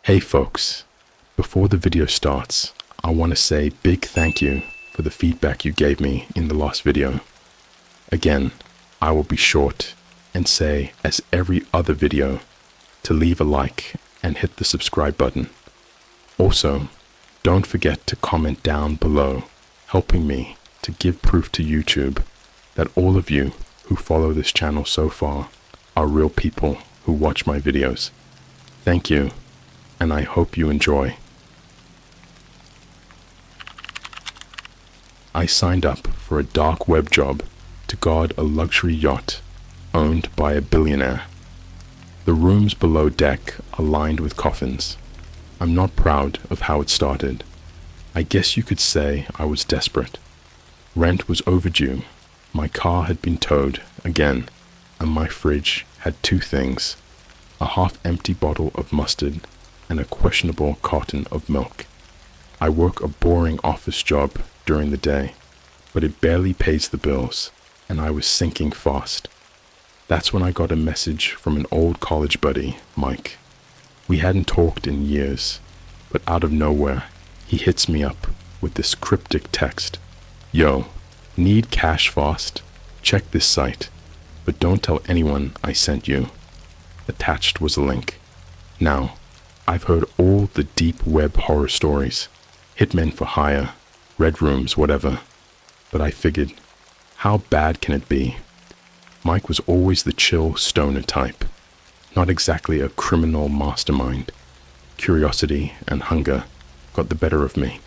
Hey folks, before the video starts, I want to say big thank you for the feedback you gave me in the last video. Again, I will be short and say, as every other video, to leave a like and hit the subscribe button. Also, don't forget to comment down below, helping me to give proof to YouTube that all of you who follow this channel so far are real people who watch my videos. Thank you, and I hope you enjoy. I signed up for a dark web job to guard a luxury yacht owned by a billionaire. The rooms below deck are lined with coffins. I'm not proud of how it started. I guess you could say I was desperate. Rent was overdue, my car had been towed again, and my fridge had two things: a half-empty bottle of mustard and a questionable carton of milk. I work a boring office job during the day, but it barely pays the bills, and I was sinking fast. That's when I got a message from an old college buddy, Mike. We hadn't talked in years, but out of nowhere, he hits me up with this cryptic text. Yo, need cash fast? Check this site, but don't tell anyone I sent you. Attached was a link. Now, I've heard all the deep web horror stories, hitmen for hire, red rooms, whatever, but I figured, how bad can it be? Mike was always the chill stoner type, not exactly a criminal mastermind. Curiosity and hunger got the better of me.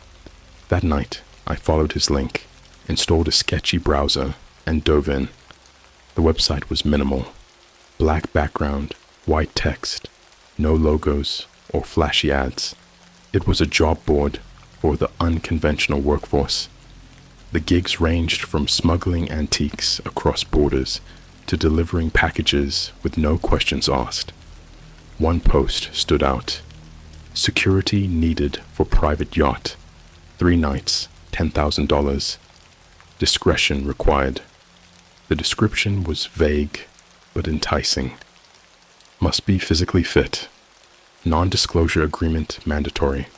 That night, I followed his link, installed a sketchy browser, and dove in. The website was minimal. Black background, white text, no logos or flashy ads. It was a job board for the unconventional workforce. The gigs ranged from smuggling antiques across borders to delivering packages with no questions asked. One post stood out. Security needed for private yacht. 3 nights, $10,000. Discretion required. The description was vague but enticing. Must be physically fit. Non-disclosure agreement mandatory.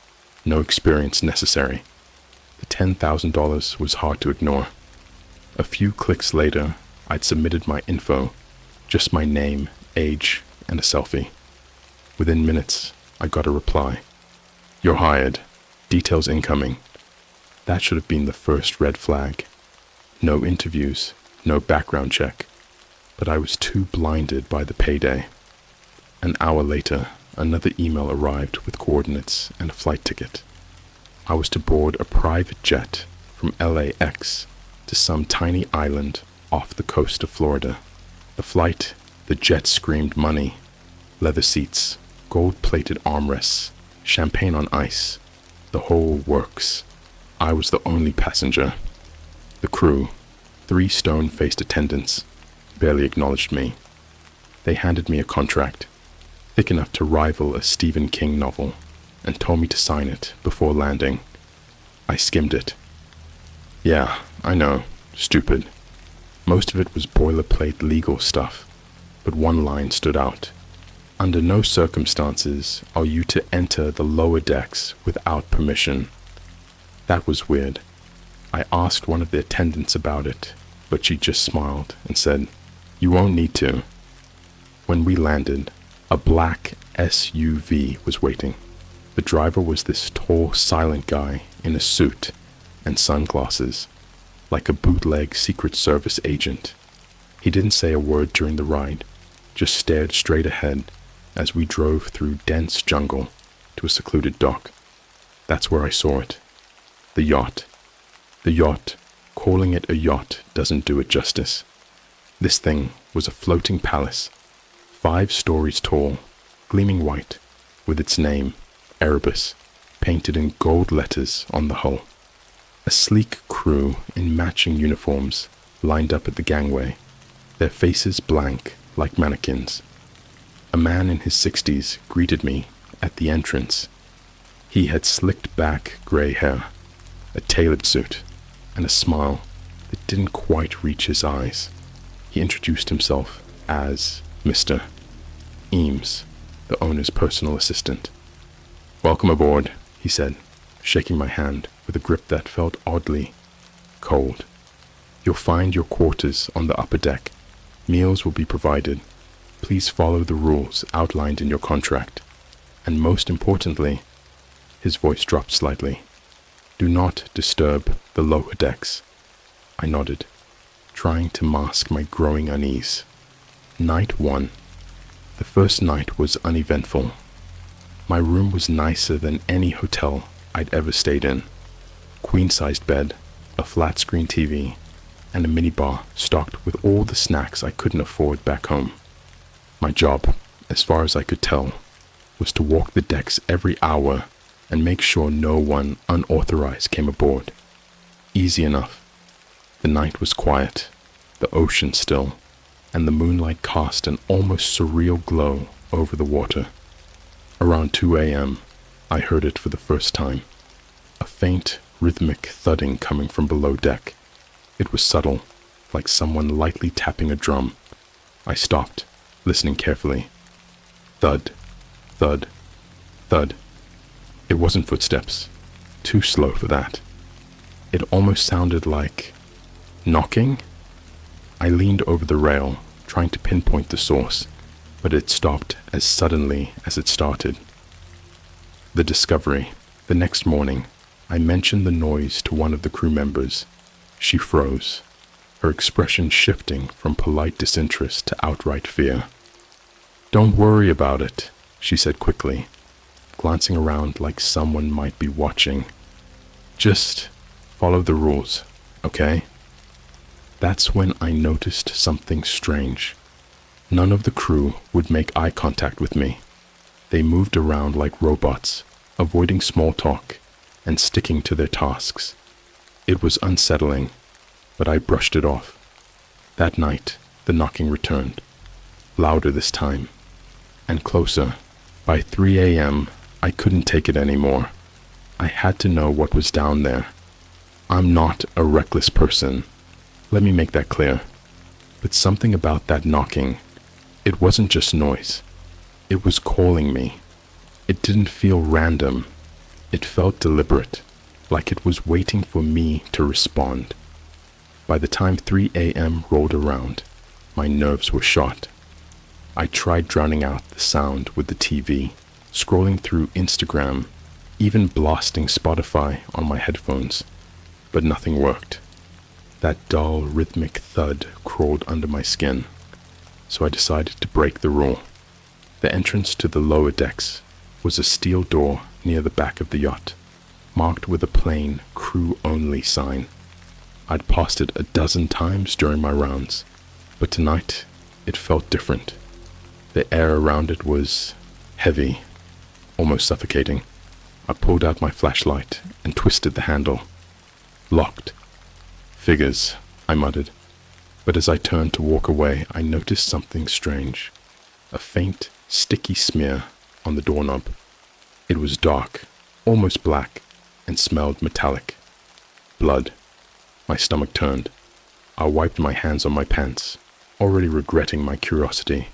No experience necessary. The $10,000 was hard to ignore. A few clicks later, I'd submitted my info, just my name, age, and a selfie. Within minutes, I got a reply. You're hired. Details incoming. That should have been the first red flag. No interviews, no background check, but I was too blinded by the payday. An hour later, another email arrived with coordinates and a flight ticket. I was to board a private jet from LAX to some tiny island off the coast of Florida. The flight, the jet screamed money. Leather seats, gold-plated armrests, champagne on ice, the whole works. I was the only passenger. The crew, 3 stone-faced attendants, barely acknowledged me. They handed me a contract, thick enough to rival a Stephen King novel, and told me to sign it before landing. I skimmed it. Yeah, I know, stupid. Most of it was boilerplate legal stuff, but one line stood out. Under no circumstances are you to enter the lower decks without permission. That was weird. I asked one of the attendants about it, but she just smiled and said, "You won't need to." When we landed, a black SUV was waiting. The driver was this tall, silent guy in a suit and sunglasses, like a bootleg Secret Service agent. He didn't say a word during the ride, just stared straight ahead as we drove through dense jungle to a secluded dock. That's where I saw it. The yacht. The yacht. Calling it a yacht doesn't do it justice. This thing was a floating palace, 5 stories tall, gleaming white, with its name, Erebus, painted in gold letters on the hull. A sleek crew in matching uniforms lined up at the gangway, their faces blank like mannequins. A man in his 60s greeted me at the entrance. He had slicked back gray hair, a tailored suit, and a smile that didn't quite reach his eyes. He introduced himself as Mr. Eames, the owner's personal assistant. "Welcome aboard," he said, shaking my hand with a grip that felt oddly cold. "You'll find your quarters on the upper deck. Meals will be provided. Please follow the rules outlined in your contract. And most importantly," his voice dropped slightly, "do not disturb the lower decks." I nodded, trying to mask my growing unease. Night 1. The first night was uneventful. My room was nicer than any hotel I'd ever stayed in. Queen-sized bed, a flat-screen TV, and a minibar stocked with all the snacks I couldn't afford back home. My job, as far as I could tell, was to walk the decks every hour and make sure no one unauthorized came aboard. Easy enough. The night was quiet, the ocean still, and the moonlight cast an almost surreal glow over the water. Around 2 a.m., I heard it for the first time. A faint, rhythmic thudding coming from below deck. It was subtle, like someone lightly tapping a drum. I stopped, listening carefully. Thud, thud, thud. It wasn't footsteps. Too slow for that. It almost sounded like knocking. I leaned over the rail, trying to pinpoint the source, but it stopped as suddenly as it started. The discovery. The next morning, I mentioned the noise to one of the crew members. She froze, her expression shifting from polite disinterest to outright fear. "Don't worry about it," she said quickly, glancing around like someone might be watching. "Just follow the rules, okay?" That's when I noticed something strange. None of the crew would make eye contact with me. They moved around like robots, avoiding small talk and sticking to their tasks. It was unsettling, but I brushed it off. That night, the knocking returned, louder this time, and closer. By 3 a.m., I couldn't take it anymore. I had to know what was down there. I'm not a reckless person. Let me make that clear. But something about that knocking, it wasn't just noise. It was calling me. It didn't feel random. It felt deliberate, like it was waiting for me to respond. By the time 3 a.m. rolled around, my nerves were shot. I tried drowning out the sound with the TV, scrolling through Instagram, even blasting Spotify on my headphones, but nothing worked. That dull, rhythmic thud crawled under my skin, so I decided to break the rule. The entrance to the lower decks was a steel door near the back of the yacht, marked with a plain crew-only sign. I'd passed it a dozen times during my rounds, but tonight it felt different. The air around it was heavy, almost suffocating. I pulled out my flashlight and twisted the handle. Locked. "Figures," I muttered. But as I turned to walk away, I noticed something strange. A faint, sticky smear on the doorknob. It was dark, almost black, and smelled metallic. Blood. My stomach turned. I wiped my hands on my pants, already regretting my curiosity.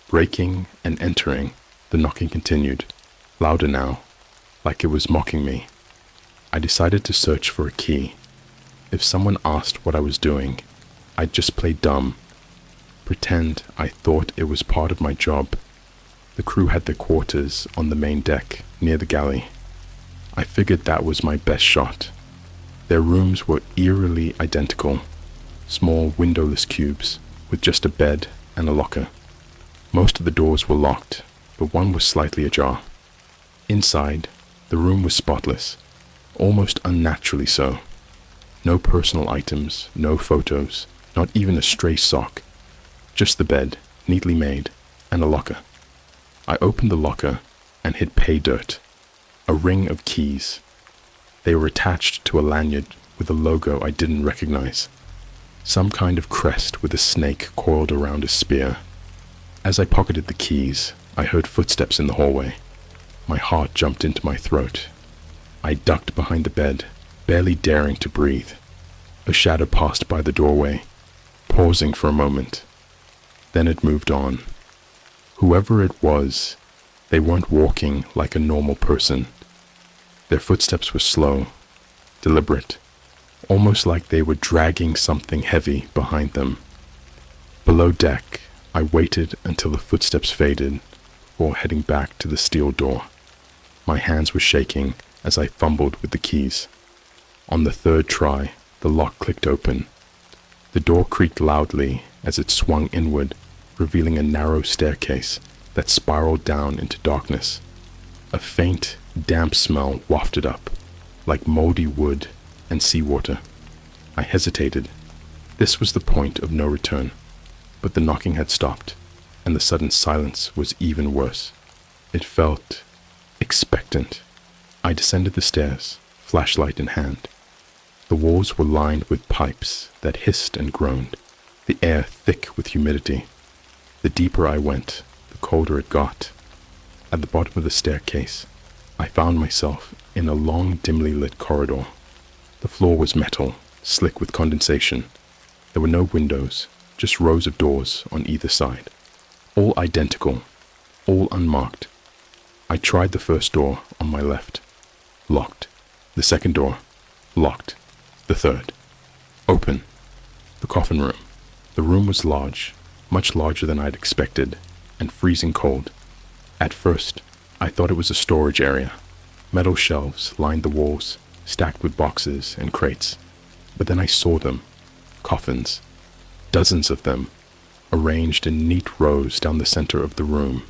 Breaking and entering, the knocking continued, louder now, like it was mocking me. I decided to search for a key. If someone asked what I was doing, I'd just play dumb, pretend I thought it was part of my job. The crew had their quarters on the main deck, near the galley. I figured that was my best shot. Their rooms were eerily identical, small windowless cubes with just a bed and a locker. Most of the doors were locked, but one was slightly ajar. Inside, the room was spotless, almost unnaturally so. No personal items, no photos, not even a stray sock. Just the bed, neatly made, and a locker. I opened the locker and hit pay dirt. A ring of keys. They were attached to a lanyard with a logo I didn't recognize. Some kind of crest with a snake coiled around a spear. As I pocketed the keys, I heard footsteps in the hallway. My heart jumped into my throat. I ducked behind the bed, barely daring to breathe. A shadow passed by the doorway, pausing for a moment. Then it moved on. Whoever it was, They weren't walking like a normal person. Their footsteps were slow, deliberate, almost like they were dragging something heavy behind them. Below deck, I waited until the footsteps faded before heading back to the steel door. My hands were shaking as I fumbled with the keys. On the third try, the lock clicked open. The door creaked loudly as it swung inward, revealing a narrow staircase that spiraled down into darkness. A faint, damp smell wafted up, like moldy wood and seawater. I hesitated. This was the point of no return, but the knocking had stopped, and the sudden silence was even worse. It felt expectant. I descended the stairs, flashlight in hand. The walls were lined with pipes that hissed and groaned, the air thick with humidity. The deeper I went, the colder it got. At the bottom of the staircase, I found myself in a long, dimly lit corridor. The floor was metal, slick with condensation. There were no windows, just rows of doors on either side. All identical, all unmarked. I tried the first door on my left. Locked. The second door. Locked. The third. Open. The coffin room. The room was large, much larger than I'd expected, and freezing cold. At first, I thought it was a storage area. Metal shelves lined the walls, stacked with boxes and crates. But then I saw them. Coffins. Dozens of them, arranged in neat rows down the center of the room.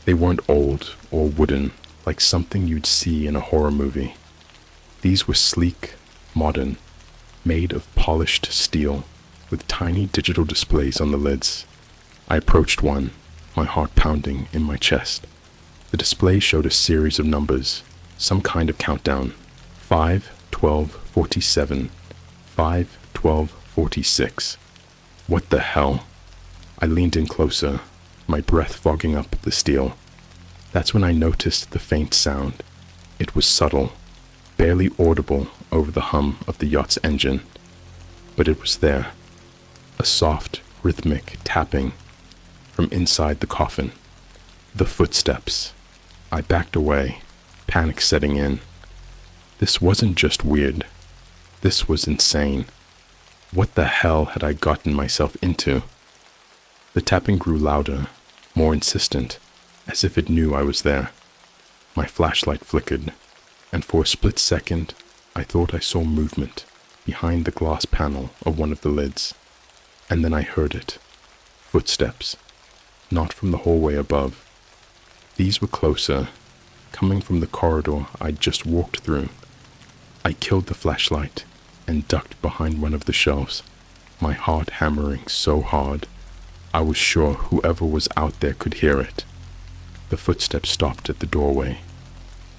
They weren't old or wooden, like something you'd see in a horror movie. These were sleek, modern, made of polished steel, with tiny digital displays on the lids. I approached one, my heart pounding in my chest. The display showed a series of numbers, some kind of countdown. 5, 12, 47, 5, 12, 46. What the hell? I leaned in closer, my breath fogging up the steel. That's when I noticed the faint sound. It was subtle, barely audible over the hum of the yacht's engine. But it was there. A soft, rhythmic tapping from inside the coffin. The footsteps. I backed away, panic setting in. This wasn't just weird. This was insane. What the hell had I gotten myself into? The tapping grew louder, more insistent, as if it knew I was there. My flashlight flickered, and for a split second, I thought I saw movement behind the glass panel of one of the lids. And then I heard it. Footsteps. Not from the hallway above. These were closer, coming from the corridor I'd just walked through. I killed the flashlight and ducked behind one of the shelves, my heart hammering so hard I was sure whoever was out there could hear it. The footsteps stopped at the doorway.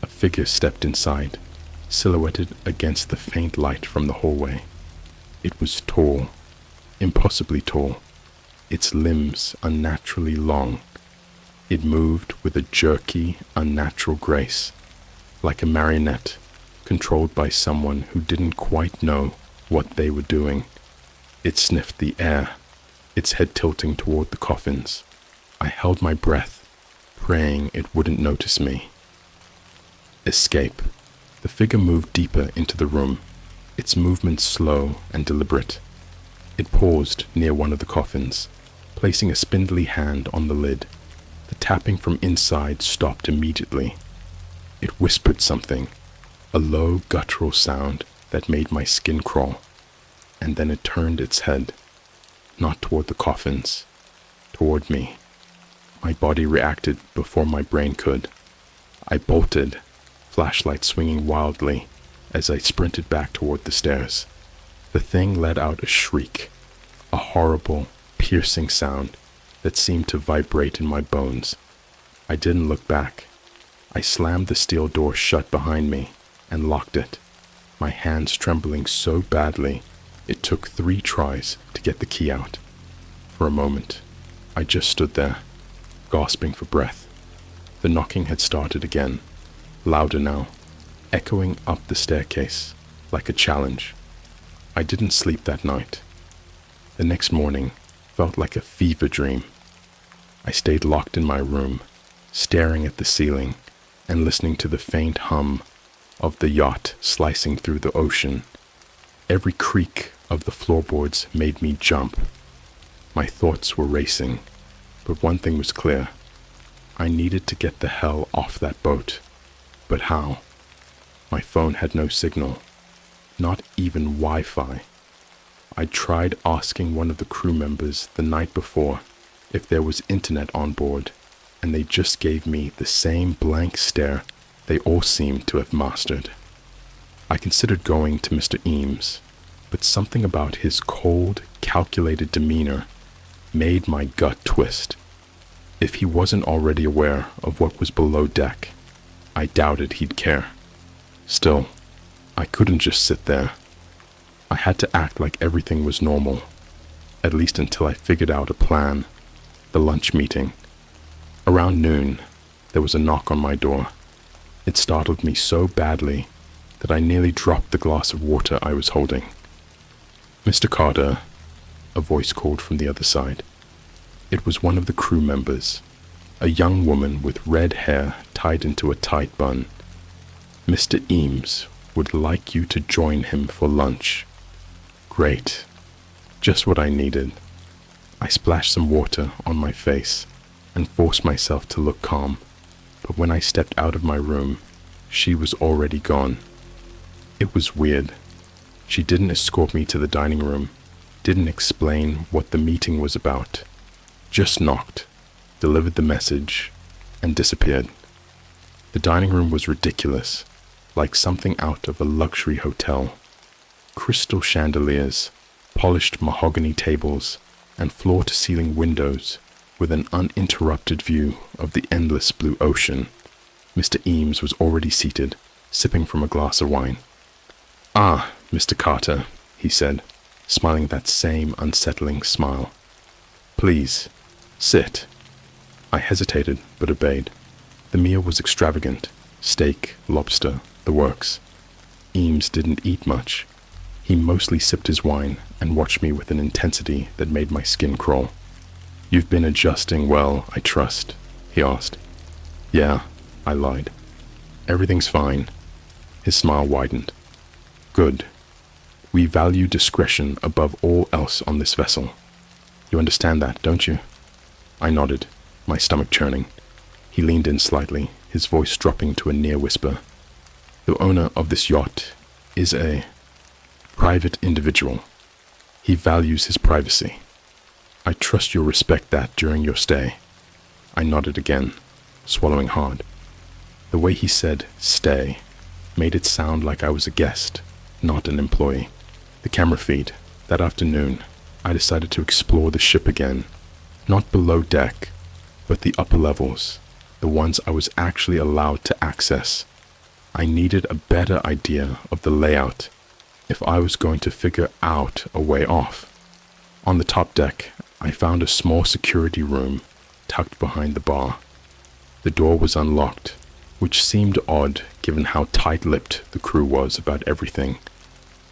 A figure stepped inside, silhouetted against the faint light from the hallway. It was tall, impossibly tall, its limbs unnaturally long. It moved with a jerky, unnatural grace, like a marionette controlled by someone who didn't quite know what they were doing. It sniffed the air, its head tilting toward the coffins. I held my breath, praying it wouldn't notice me. Escape. The figure moved deeper into the room, its movement slow and deliberate. It paused near one of the coffins, placing a spindly hand on the lid. The tapping from inside stopped immediately. It whispered something, a low guttural sound that made my skin crawl, and then it turned its head, not toward the coffins, toward me. My body reacted before my brain could. I bolted, flashlight swinging wildly as I sprinted back toward the stairs. The thing let out a shriek, a horrible, piercing sound that seemed to vibrate in my bones. I didn't look back. I slammed the steel door shut behind me and locked it, my hands trembling so badly it took 3 tries to get the key out. For a moment, I just stood there, gasping for breath. The knocking had started again, louder now, echoing up the staircase like a challenge. I didn't sleep that night. The next morning felt like a fever dream. I stayed locked in my room, staring at the ceiling and listening to the faint hum of the yacht slicing through the ocean. Every creak of the floorboards made me jump. My thoughts were racing, but one thing was clear. I needed to get the hell off that boat. But how? My phone had no signal, not even Wi-Fi. I tried asking one of the crew members the night before if there was internet on board, and they just gave me the same blank stare they all seemed to have mastered. I considered going to Mr. Eames, but something about his cold, calculated demeanor made my gut twist. If he wasn't already aware of what was below deck, I doubted he'd care. Still, I couldn't just sit there. I had to act like everything was normal, at least until I figured out a plan. The lunch meeting. Around noon, there was a knock on my door. It startled me so badly that I nearly dropped the glass of water I was holding. "Mr. Carter," a voice called from the other side. It was one of the crew members, a young woman with red hair tied into a tight bun. "Mr. Eames would like you to join him for lunch." Great. Just what I needed. I splashed some water on my face and forced myself to look calm, but when I stepped out of my room, she was already gone. It was weird. She didn't escort me to the dining room, didn't explain what the meeting was about, just knocked, delivered the message, and disappeared. The dining room was ridiculous, like something out of a luxury hotel. Crystal chandeliers, polished mahogany tables, and floor-to-ceiling windows with an uninterrupted view of the endless blue ocean. Mr. Eames was already seated, sipping from a glass of wine. "Ah, Mr. Carter," he said, smiling that same unsettling smile. "Please, sit." I hesitated, but obeyed. The meal was extravagant. Steak, lobster, the works. Eames didn't eat much. He mostly sipped his wine and watched me with an intensity that made my skin crawl. "You've been adjusting well, I trust?" he asked. "Yeah," I lied. "Everything's fine." His smile widened. "Good. We value discretion above all else on this vessel. You understand that, don't you?" I nodded, my stomach churning. He leaned in slightly, his voice dropping to a near whisper. "The owner of this yacht is a private individual. He values his privacy. I trust you'll respect that during your stay." I nodded again, swallowing hard. The way he said "stay" made it sound like I was a guest, not an employee. The camera feed. That afternoon, I decided to explore the ship again, not below deck, but the upper levels, the ones I was actually allowed to access. I needed a better idea of the layout if I was going to figure out a way off. On the top deck, I found a small security room tucked behind the bar. The door was unlocked, which seemed odd given how tight-lipped the crew was about everything.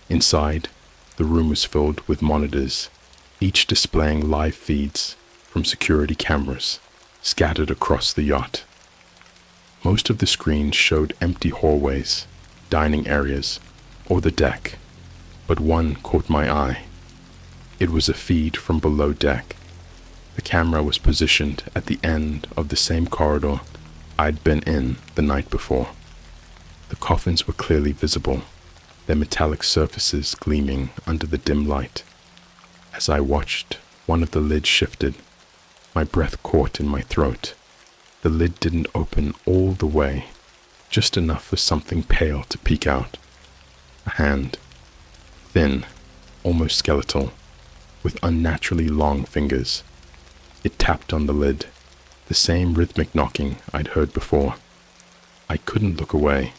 Inside, the room was filled with monitors, each displaying live feeds from security cameras scattered across the yacht. Most of the screens showed empty hallways, dining areas, or the deck, but one caught my eye. It was a feed from below deck. The camera was positioned at the end of the same corridor I'd been in the night before. The coffins were clearly visible, their metallic surfaces gleaming under the dim light. As I watched, one of the lids shifted. My breath caught in my throat. The lid didn't open all the way, just enough for something pale to peek out. A hand. Thin, almost skeletal, with unnaturally long fingers. It tapped on the lid, the same rhythmic knocking I'd heard before. I couldn't look away.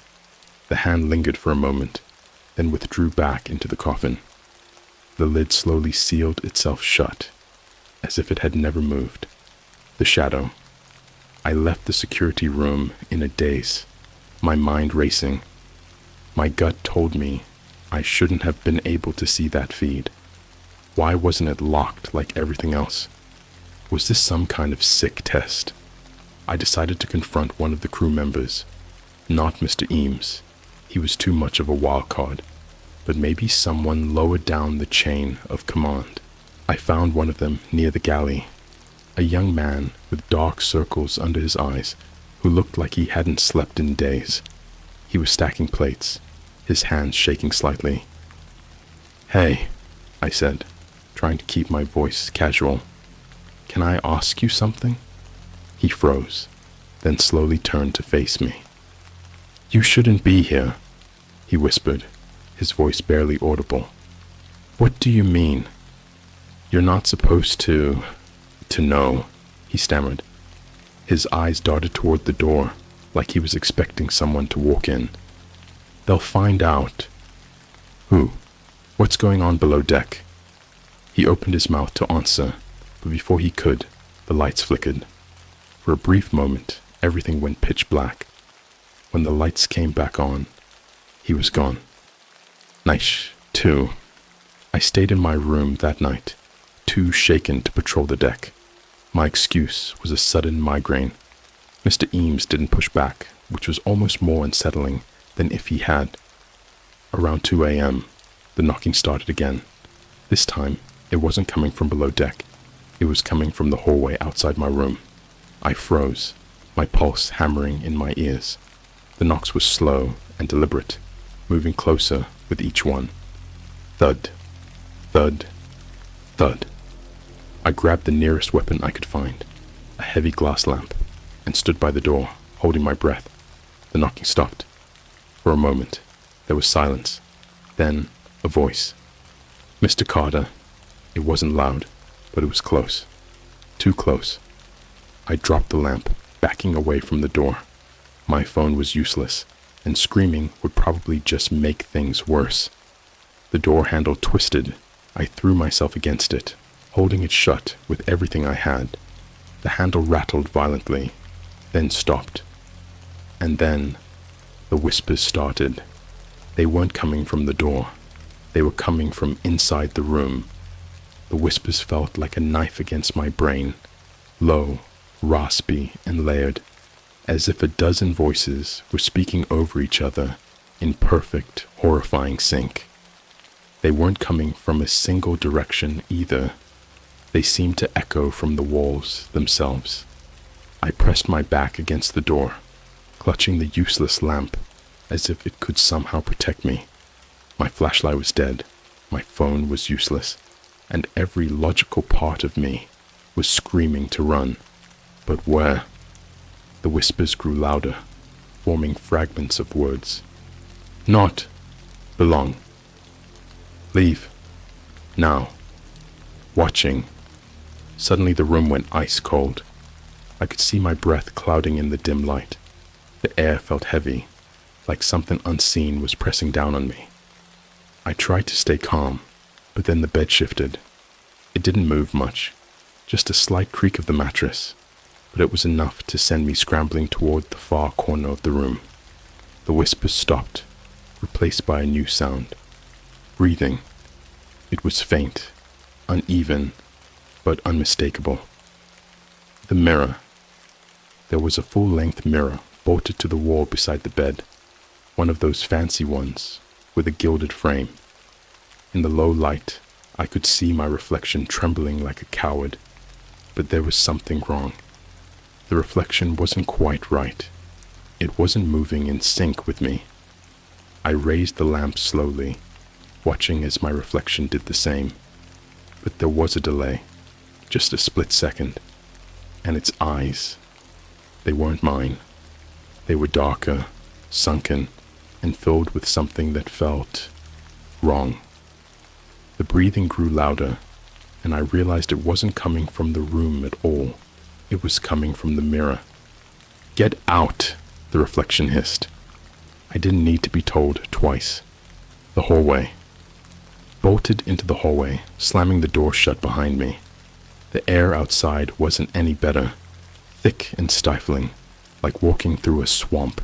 The hand lingered for a moment, then withdrew back into the coffin. The lid slowly sealed itself shut, as if it had never moved. The shadow. I left the security room in a daze, my mind racing. My gut told me I shouldn't have been able to see that feed. Why wasn't it locked like everything else? Was this some kind of sick test? I decided to confront one of the crew members. Not Mr. Eames. He was too much of a wild card. But maybe someone lower down the chain of command. I found one of them near the galley. A young man with dark circles under his eyes who looked like he hadn't slept in days. He was stacking plates, his hands shaking slightly. "Hey," I said, trying to keep my voice casual. "Can I ask you something?" He froze, then slowly turned to face me. "You shouldn't be here," he whispered, his voice barely audible. "What do you mean?" "You're not supposed to know," he stammered. His eyes darted toward the door, like he was expecting someone to walk in. "They'll find out." "Who? What's going on below deck?" He opened his mouth to answer, but before he could, the lights flickered. For a brief moment, everything went pitch black. When the lights came back on, he was gone. Nice, too. I stayed in my room that night, too shaken to patrol the deck. My excuse was a sudden migraine. Mr. Eames didn't push back, which was almost more unsettling than if he had. Around 2 a.m., the knocking started again. This time, it wasn't coming from below deck. It was coming from the hallway outside my room. I froze, my pulse hammering in my ears. The knocks were slow and deliberate, moving closer with each one. Thud, thud, thud. I grabbed the nearest weapon I could find, a heavy glass lamp, and stood by the door, holding my breath. The knocking stopped. For a moment, there was silence. Then, a voice. "Mr. Carter." It wasn't loud, but it was close. Too close. I dropped the lamp, backing away from the door. My phone was useless, and screaming would probably just make things worse. The door handle twisted. I threw myself against it, holding it shut with everything I had. The handle rattled violently, then stopped. And then, the whispers started. They weren't coming from the door. They were coming from inside the room. The whispers felt like a knife against my brain, low, raspy, and layered, as if a dozen voices were speaking over each other in perfect, horrifying sync. They weren't coming from a single direction either. They seemed to echo from the walls themselves. I pressed my back against the door, clutching the useless lamp as if it could somehow protect me. My flashlight was dead, my phone was useless, and every logical part of me was screaming to run. But where? The whispers grew louder, forming fragments of words. "Not belong. Leave. Now. Watching." Suddenly the room went ice cold. I could see my breath clouding in the dim light. The air felt heavy, like something unseen was pressing down on me. I tried to stay calm, but then the bed shifted. It didn't move much, just a slight creak of the mattress, but it was enough to send me scrambling toward the far corner of the room. The whispers stopped, replaced by a new sound. Breathing. It was faint, uneven, but unmistakable. The mirror. There was a full-length mirror bolted to the wall beside the bed, one of those fancy ones with a gilded frame. In the low light, I could see my reflection trembling like a coward, but there was something wrong. The reflection wasn't quite right. It wasn't moving in sync with me. I raised the lamp slowly, watching as my reflection did the same. But there was a delay, just a split second, and its eyes, they weren't mine. They were darker, sunken, and filled with something that felt wrong. The breathing grew louder, and I realized it wasn't coming from the room at all. It was coming from the mirror. "Get out!" the reflection hissed. I didn't need to be told twice. The hallway. Bolted into the hallway, slamming the door shut behind me. The air outside wasn't any better, thick and stifling, like walking through a swamp.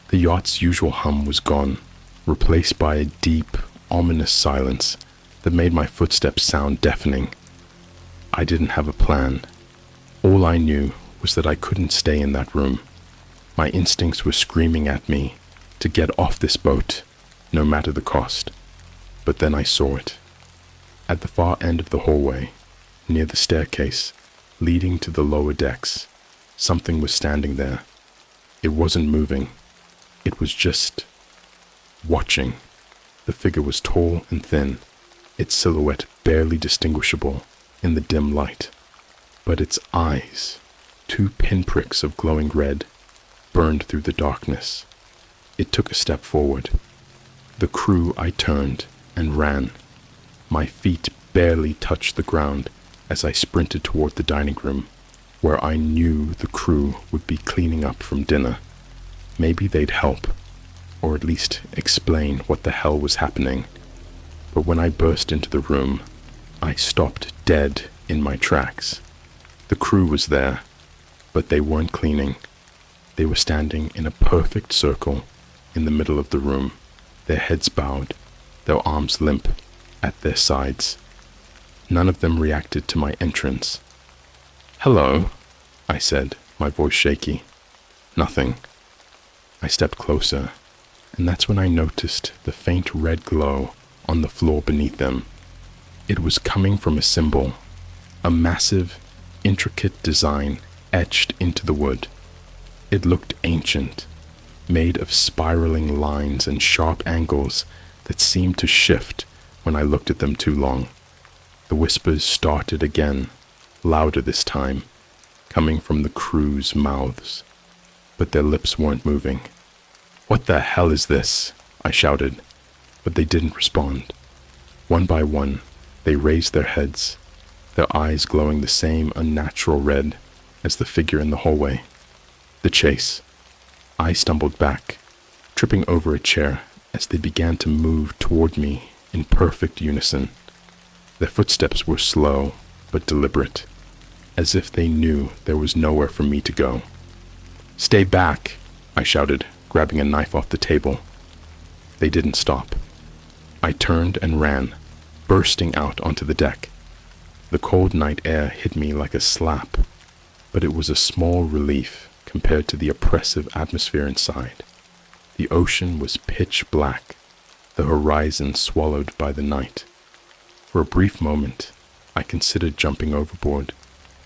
The yacht's usual hum was gone, replaced by a deep, ominous silence that made my footsteps sound deafening. I didn't have a plan. All I knew was that I couldn't stay in that room. My instincts were screaming at me to get off this boat, no matter the cost. But then I saw it. At the far end of the hallway, near the staircase leading to the lower decks, something was standing there. It wasn't moving. It was just watching. The figure was tall and thin, its silhouette barely distinguishable in the dim light. But its eyes, two pinpricks of glowing red, burned through the darkness. It took a step forward. The crew I turned and ran. My feet barely touched the ground as I sprinted toward the dining room, where I knew the crew would be cleaning up from dinner. Maybe they'd help, or at least explain what the hell was happening. But when I burst into the room, I stopped dead in my tracks. The crew was there, but they weren't cleaning. They were standing in a perfect circle in the middle of the room, their heads bowed, their arms limp at their sides. None of them reacted to my entrance. "Hello," I said, my voice shaky. Nothing. I stepped closer, and that's when I noticed the faint red glow on the floor beneath them. It was coming from a symbol, a massive, intricate design etched into the wood. It looked ancient, made of spiraling lines and sharp angles that seemed to shift when I looked at them too long. The whispers started again, louder this time, coming from the crew's mouths, but their lips weren't moving. "What the hell is this?" I shouted, but they didn't respond. One by one, they raised their heads, their eyes glowing the same unnatural red as the figure in the hallway. The chase. I stumbled back, tripping over a chair as they began to move toward me in perfect unison. Their footsteps were slow but deliberate, as if they knew there was nowhere for me to go. "Stay back," I shouted, grabbing a knife off the table. They didn't stop. I turned and ran, bursting out onto the deck. The cold night air hit me like a slap, but it was a small relief compared to the oppressive atmosphere inside. The ocean was pitch black, the horizon swallowed by the night. For a brief moment, I considered jumping overboard,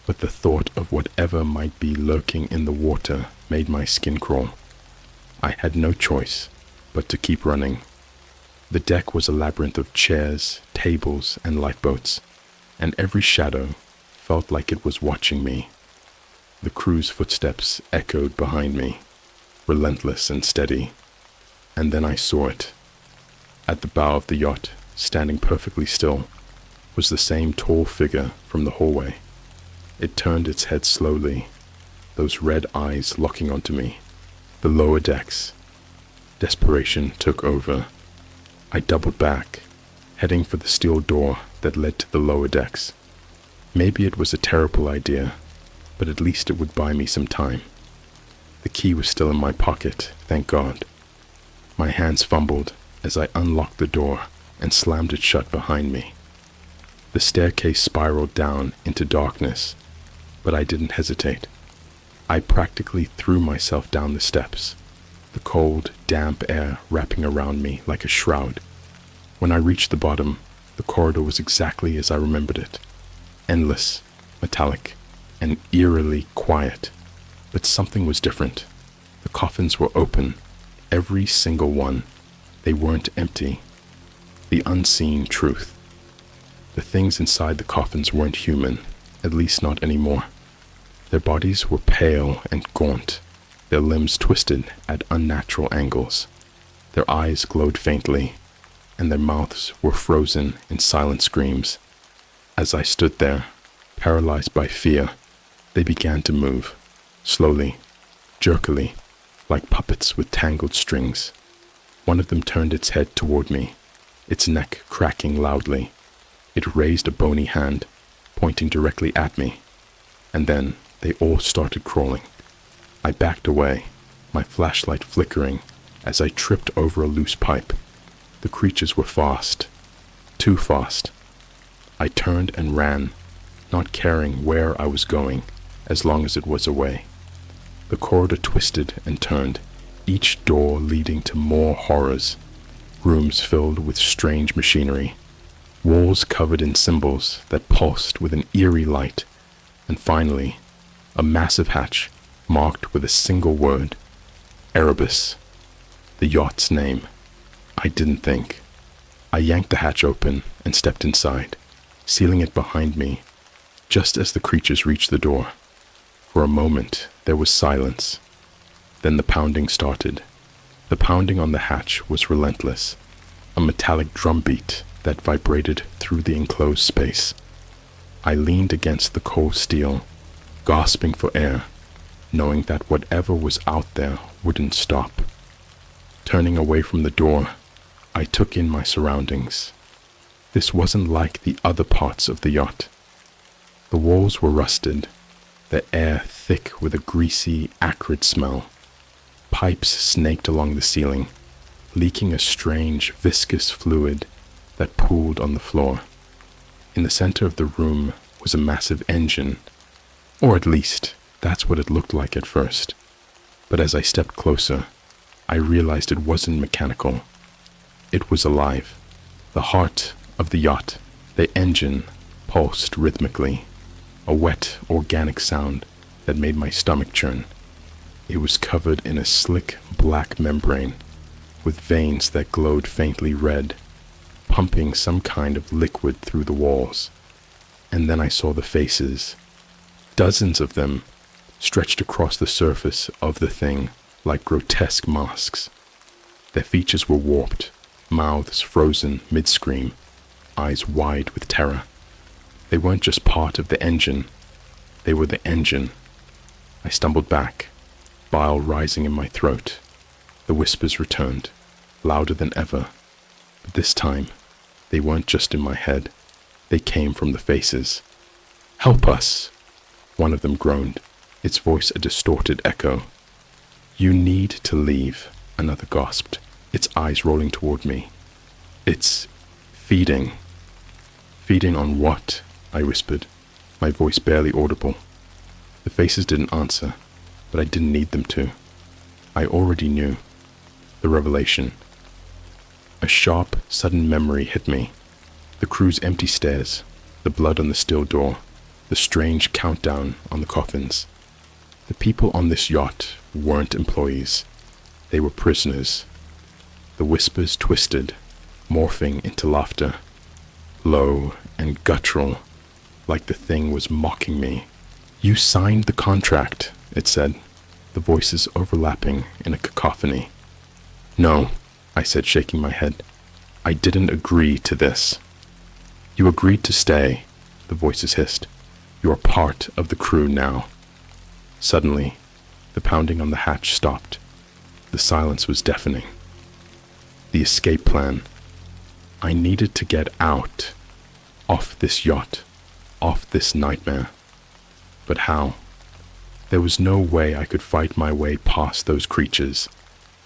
but the thought of whatever might be lurking in the water made my skin crawl. I had no choice but to keep running. The deck was a labyrinth of chairs, tables, and lifeboats, and every shadow felt like it was watching me. The crew's footsteps echoed behind me, relentless and steady. And then I saw it. At the bow of the yacht, standing perfectly still, was the same tall figure from the hallway. It turned its head slowly, those red eyes locking onto me. The lower decks. Desperation took over. I doubled back, heading for the steel door that led to the lower decks. Maybe it was a terrible idea, but at least it would buy me some time. The key was still in my pocket, thank God. My hands fumbled as I unlocked the door and slammed it shut behind me. The staircase spiraled down into darkness, but I didn't hesitate. I practically threw myself down the steps, the cold, damp air wrapping around me like a shroud. When I reached the bottom, the corridor was exactly as I remembered it. Endless, metallic, and eerily quiet. But something was different. The coffins were open, every single one. They weren't empty. The unseen truth. The things inside the coffins weren't human, at least not anymore. Their bodies were pale and gaunt, their limbs twisted at unnatural angles. Their eyes glowed faintly, and their mouths were frozen in silent screams. As I stood there, paralyzed by fear, they began to move, slowly, jerkily, like puppets with tangled strings. One of them turned its head toward me, its neck cracking loudly. It raised a bony hand, pointing directly at me, and then they all started crawling. I backed away, my flashlight flickering as I tripped over a loose pipe. The creatures were fast, too fast. I turned and ran, not caring where I was going, as long as it was away. The corridor twisted and turned, each door leading to more horrors. Rooms filled with strange machinery, walls covered in symbols that pulsed with an eerie light, and finally, a massive hatch marked with a single word, Erebus, the yacht's name. I didn't think. I yanked the hatch open and stepped inside, sealing it behind me just as the creatures reached the door. For a moment, there was silence. Then the pounding started. The pounding on the hatch was relentless, a metallic drumbeat that vibrated through the enclosed space. I leaned against the cold steel, gasping for air, knowing that whatever was out there wouldn't stop. Turning away from the door, I took in my surroundings. This wasn't like the other parts of the yacht. The walls were rusted, the air thick with a greasy, acrid smell. Pipes snaked along the ceiling, leaking a strange, viscous fluid that pooled on the floor. In the center of the room was a massive engine, or at least that's what it looked like at first. But as I stepped closer, I realized it wasn't mechanical. It was alive. The heart of the yacht, the engine, pulsed rhythmically, a wet, organic sound that made my stomach churn. It was covered in a slick black membrane with veins that glowed faintly red, pumping some kind of liquid through the walls. And then I saw the faces, dozens of them, stretched across the surface of the thing like grotesque masks. Their features were warped, mouths frozen mid-scream, eyes wide with terror. They weren't just part of the engine, they were the engine. I stumbled back, bile rising in my throat. The whispers returned, louder than ever. But this time, they weren't just in my head. They came from the faces. "Help us!" One of them groaned, its voice a distorted echo. "You need to leave," another gasped, its eyes rolling toward me. "It's feeding." "Feeding on what?" I whispered, my voice barely audible. The faces didn't answer, but I didn't need them to. I already knew. The revelation. A sharp, sudden memory hit me. The crew's empty stairs, the blood on the steel door, the strange countdown on the coffins. The people on this yacht weren't employees. They were prisoners. The whispers twisted, morphing into laughter, low and guttural, like the thing was mocking me. "You signed the contract," it said, the voices overlapping in a cacophony. "No," I said, shaking my head. "I didn't agree to this." "You agreed to stay," the voices hissed. "You are part of the crew now." Suddenly, the pounding on the hatch stopped. The silence was deafening. The escape plan. I needed to get out, off this yacht, off this nightmare. But how? There was no way I could fight my way past those creatures,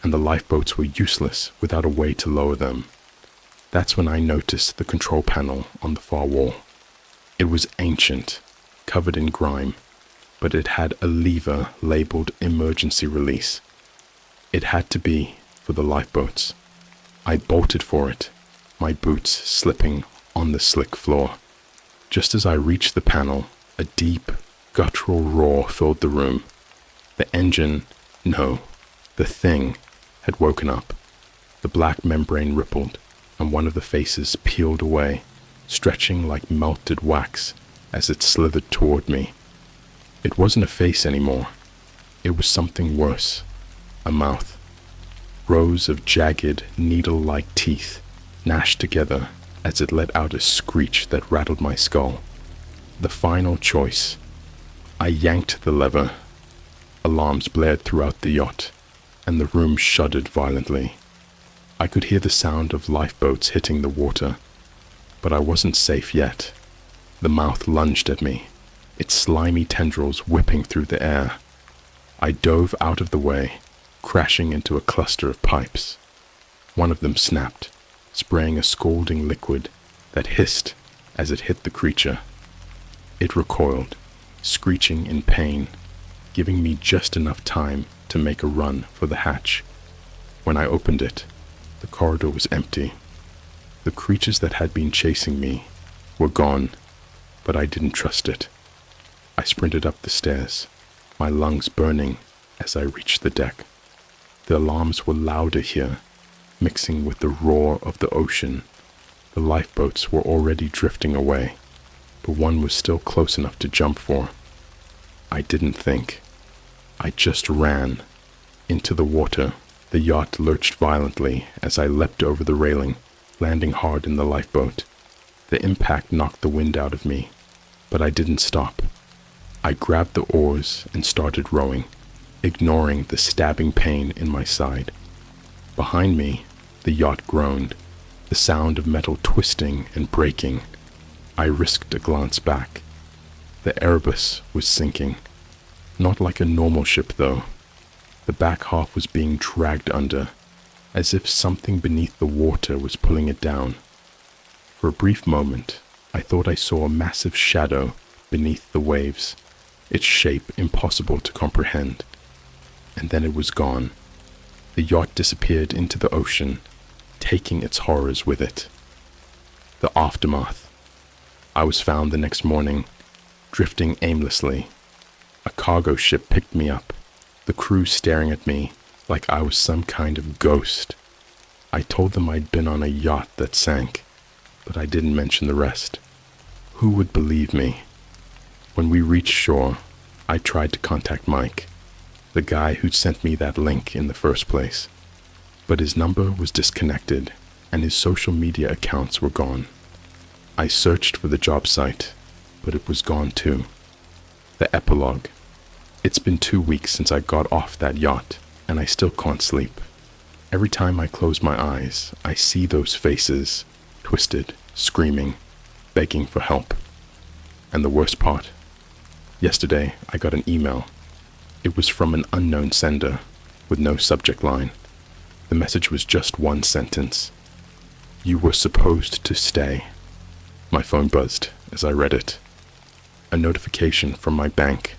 and the lifeboats were useless without a way to lower them. That's when I noticed the control panel on the far wall. It was ancient, covered in grime, but it had a lever labeled emergency release. It had to be for the lifeboats. I bolted for it, my boots slipping on the slick floor. Just as I reached the panel, a deep, guttural roar filled the room. The engine, no, the thing, had woken up. The black membrane rippled, and one of the faces peeled away, stretching like melted wax as it slithered toward me. It wasn't a face anymore. It was something worse. A mouth. Rows of jagged, needle-like teeth gnashed together as it let out a screech that rattled my skull. The final choice. I yanked the lever. Alarms blared throughout the yacht, and the room shuddered violently. I could hear the sound of lifeboats hitting the water, but I wasn't safe yet. The mouth lunged at me, its slimy tendrils whipping through the air. I dove out of the way, crashing into a cluster of pipes. One of them snapped, spraying a scalding liquid that hissed as it hit the creature. It recoiled, screeching in pain, giving me just enough time to make a run for the hatch. When I opened it, the corridor was empty. The creatures that had been chasing me were gone, but I didn't trust it. I sprinted up the stairs, my lungs burning as I reached the deck. The alarms were louder here, mixing with the roar of the ocean. The lifeboats were already drifting away, but one was still close enough to jump for. I didn't think. I just ran. Into the water, the yacht lurched violently as I leapt over the railing, landing hard in the lifeboat. The impact knocked the wind out of me, but I didn't stop. I grabbed the oars and started rowing, ignoring the stabbing pain in my side. Behind me, the yacht groaned, the sound of metal twisting and breaking. I risked a glance back. The Erebus was sinking. Not like a normal ship, though. The back half was being dragged under, as if something beneath the water was pulling it down. For a brief moment, I thought I saw a massive shadow beneath the waves, its shape impossible to comprehend. And then it was gone. The yacht disappeared into the ocean, taking its horrors with it. The aftermath. I was found the next morning, drifting aimlessly. A cargo ship picked me up, the crew staring at me like I was some kind of ghost. I told them I'd been on a yacht that sank, but I didn't mention the rest. Who would believe me? When we reached shore, I tried to contact Mike, the guy who'd sent me that link in the first place. But his number was disconnected, and his social media accounts were gone. I searched for the job site, but it was gone too. The epilogue. It's been 2 weeks since I got off that yacht, and I still can't sleep. Every time I close my eyes, I see those faces, twisted, screaming, begging for help. And the worst part, yesterday I got an email. It was from an unknown sender, with no subject line. The message was just one sentence. "You were supposed to stay." My phone buzzed as I read it. A notification from my bank.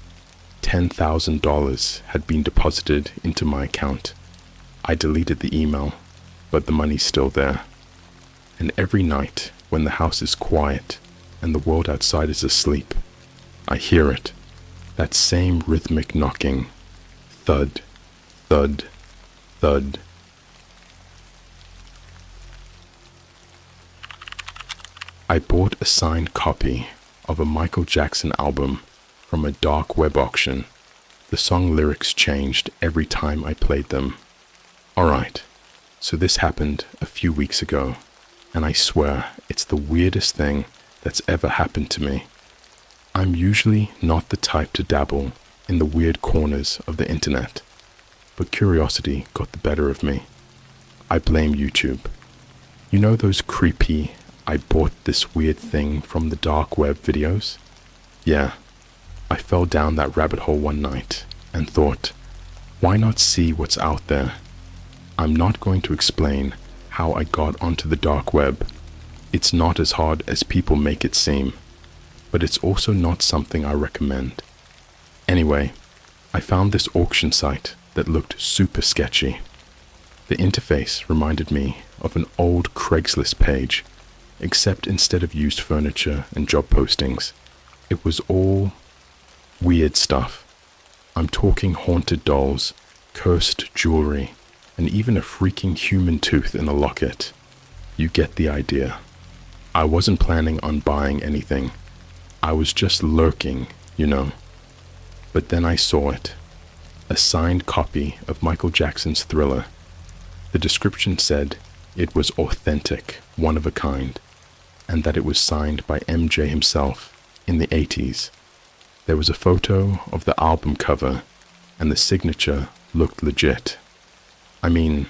$10,000 had been deposited into my account. I deleted the email, but the money's still there. And every night, when the house is quiet and the world outside is asleep, I hear it. That same rhythmic knocking. Thud, thud, thud. I bought a signed copy of a Michael Jackson album from a dark web auction. The song lyrics changed every time I played them. Alright, so this happened a few weeks ago, and I swear it's the weirdest thing that's ever happened to me. I'm usually not the type to dabble in the weird corners of the internet, but curiosity got the better of me. I blame YouTube. You know those creepy, "I bought this weird thing from the dark web" videos? Yeah, I fell down that rabbit hole one night and thought, why not see what's out there? I'm not going to explain how I got onto the dark web. It's not as hard as people make it seem, but it's also not something I recommend. Anyway, I found this auction site that looked super sketchy. The interface reminded me of an old Craigslist page, except instead of used furniture and job postings, it was all weird stuff. I'm talking haunted dolls, cursed jewelry, and even a freaking human tooth in a locket. You get the idea. I wasn't planning on buying anything. I was just lurking, you know. But then I saw it. A signed copy of Michael Jackson's Thriller. The description said it was authentic, one of a kind, and that it was signed by MJ himself in the 80s. There was a photo of the album cover, and the signature looked legit. I mean,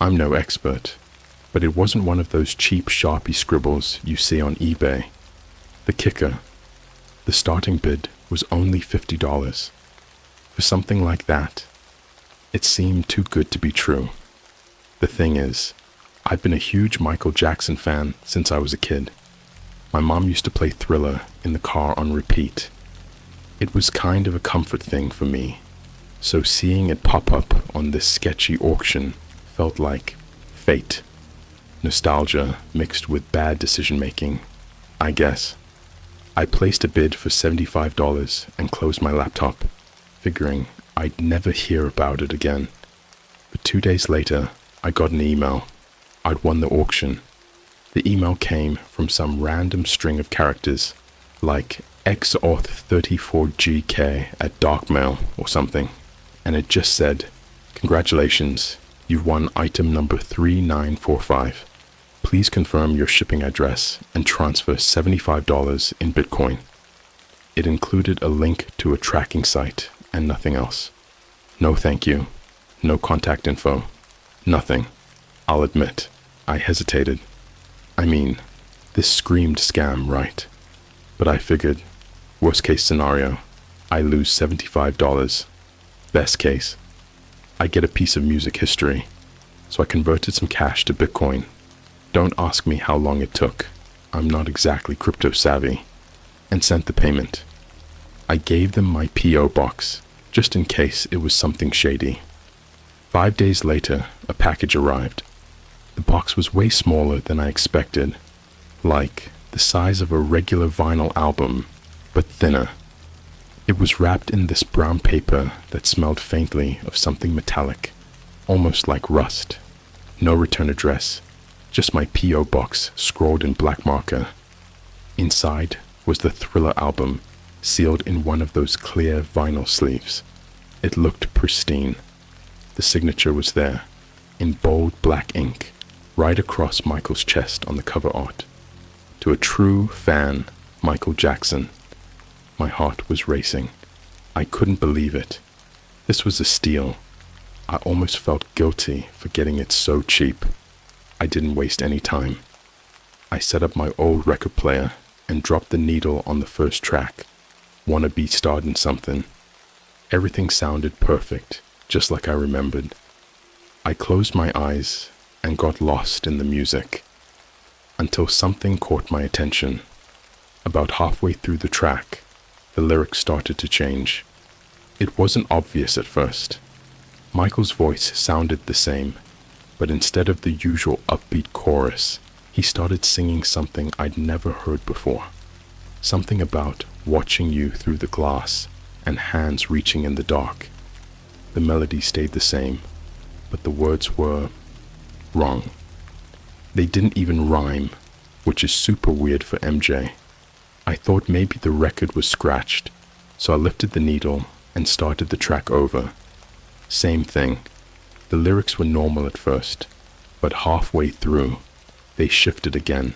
I'm no expert, but it wasn't one of those cheap Sharpie scribbles you see on eBay. The kicker, the starting bid was only $50. For something like that, it seemed too good to be true. The thing is, I've been a huge Michael Jackson fan since I was a kid. My mom used to play Thriller in the car on repeat. It was kind of a comfort thing for me, so seeing it pop up on this sketchy auction felt like fate. Nostalgia mixed with bad decision making, I guess. I placed a bid for $75 and closed my laptop, figuring I'd never hear about it again. But 2 days later, I got an email. I'd won the auction. The email came from some random string of characters, like XAuth34GK at Darkmail or something, and it just said, "Congratulations, you've won item number 3945. Please confirm your shipping address and transfer $75 in Bitcoin." It included a link to a tracking site and nothing else. No thank you, no contact info, nothing. I'll admit, I hesitated. I mean, this screamed scam, right? But I figured, worst case scenario, I lose $75. Best case, I get a piece of music history. So I converted some cash to Bitcoin. Don't ask me how long it took. I'm not exactly crypto savvy. And sent the payment. I gave them my P.O. box, just in case it was something shady. 5 days later, a package arrived. The box was way smaller than I expected, like the size of a regular vinyl album, but thinner. It was wrapped in this brown paper that smelled faintly of something metallic, almost like rust. No return address, just my P.O. box scrawled in black marker. Inside was the Thriller album, sealed in one of those clear vinyl sleeves. It looked pristine. The signature was there, in bold black ink, right across Michael's chest on the cover art. To a true fan, Michael Jackson. My heart was racing. I couldn't believe it. This was a steal. I almost felt guilty for getting it so cheap. I didn't waste any time. I set up my old record player and dropped the needle on the first track, "Wanna Be Startin' Something." Everything sounded perfect, just like I remembered. I closed my eyes and got lost in the music, until something caught my attention. About halfway through the track, the lyrics started to change. It wasn't obvious at first. Michael's voice sounded the same, but instead of the usual upbeat chorus, he started singing something I'd never heard before. Something about watching you through the glass and hands reaching in the dark. The melody stayed the same, but the words were wrong. They didn't even rhyme, which is super weird for MJ. I thought maybe the record was scratched, so I lifted the needle and started the track over. Same thing. The lyrics were normal at first, but halfway through, they shifted again.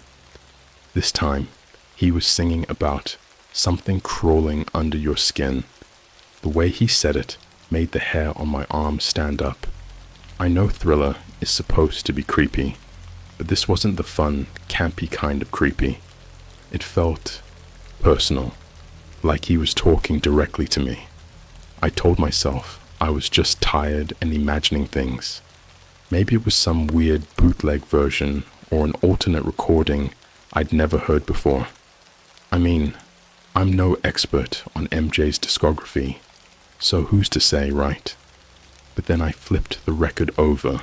This time, he was singing about something crawling under your skin. The way he said it made the hair on my arm stand up. I know Thriller is supposed to be creepy, but this wasn't the fun, campy kind of creepy. It felt personal, like he was talking directly to me. I told myself I was just tired and imagining things. Maybe it was some weird bootleg version or an alternate recording I'd never heard before. I mean, I'm no expert on MJ's discography, so who's to say, right? But then I flipped the record over.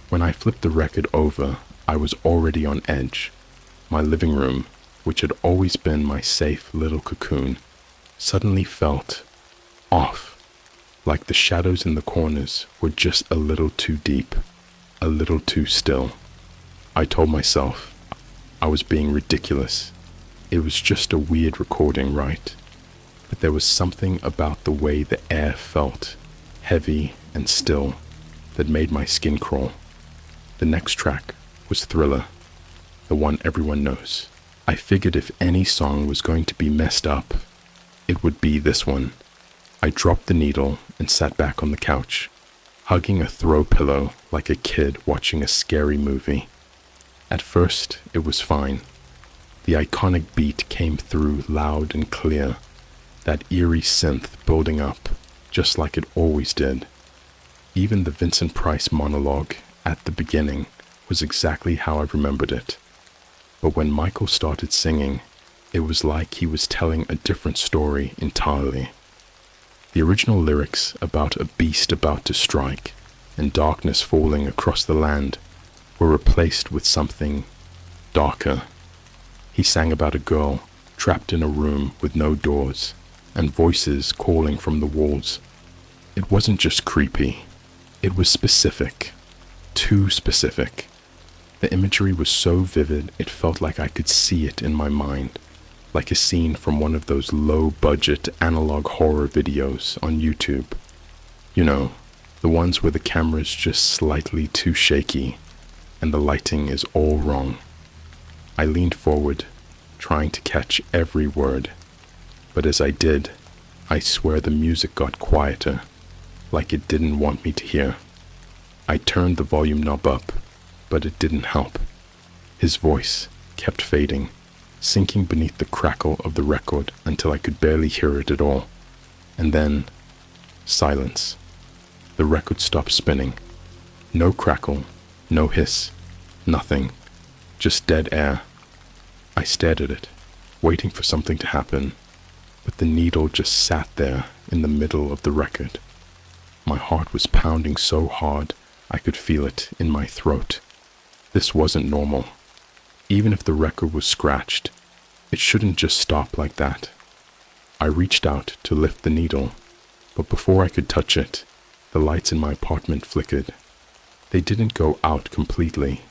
When I flipped the record over, I was already on edge. My living room, which had always been my safe little cocoon, suddenly felt off. Like the shadows in the corners were just a little too deep, a little too still. I told myself I was being ridiculous. It was just a weird recording, right? But there was something about the way the air felt, heavy and still, that made my skin crawl. The next track was Thriller, the one everyone knows. I figured if any song was going to be messed up, it would be this one. I dropped the needle and sat back on the couch, hugging a throw pillow like a kid watching a scary movie. At first, it was fine. The iconic beat came through loud and clear, that eerie synth building up, just like it always did. Even the Vincent Price monologue at the beginning was exactly how I remembered it. But when Michael started singing, It was like he was telling a different story entirely. The original lyrics about a beast about to strike and darkness falling across the land were replaced with something darker. He sang about a girl trapped in a room with no doors and voices calling from the walls. It wasn't just creepy, it was specific, too specific. The imagery was so vivid it felt like I could see it in my mind, like a scene from one of those low-budget analog horror videos on YouTube. You know, the ones where the camera's just slightly too shaky and the lighting is all wrong. I leaned forward, trying to catch every word, but as I did, I swear the music got quieter, like it didn't want me to hear. I turned the volume knob up, but it didn't help. His voice kept fading, sinking beneath the crackle of the record until I could barely hear it at all. And then, silence. The record stopped spinning. No crackle, no hiss, nothing, just dead air. I stared at it, waiting for something to happen, but the needle just sat there in the middle of the record. My heart was pounding so hard I could feel it in my throat. This wasn't normal. Even if the record was scratched, it shouldn't just stop like that. I reached out to lift the needle, but before I could touch it, the lights in my apartment flickered. They didn't go out completely,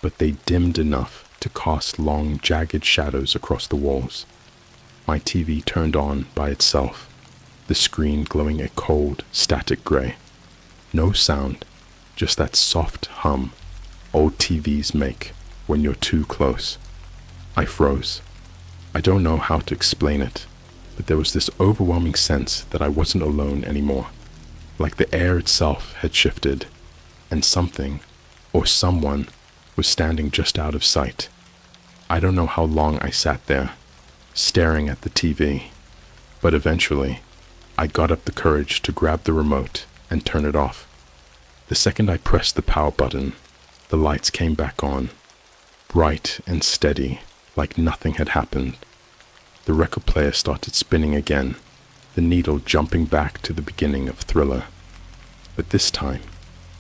but they dimmed enough to cast long, jagged shadows across the walls. My TV turned on by itself, the screen glowing a cold, static gray. No sound, just that soft hum old TVs make when you're too close. I froze. I don't know how to explain it, but there was this overwhelming sense that I wasn't alone anymore, like the air itself had shifted, and something, or someone, was standing just out of sight. I don't know how long I sat there, staring at the TV, but eventually, I got up the courage to grab the remote and turn it off. The second I pressed the power button, the lights came back on, bright and steady, like nothing had happened. The record player started spinning again, the needle jumping back to the beginning of Thriller. But this time,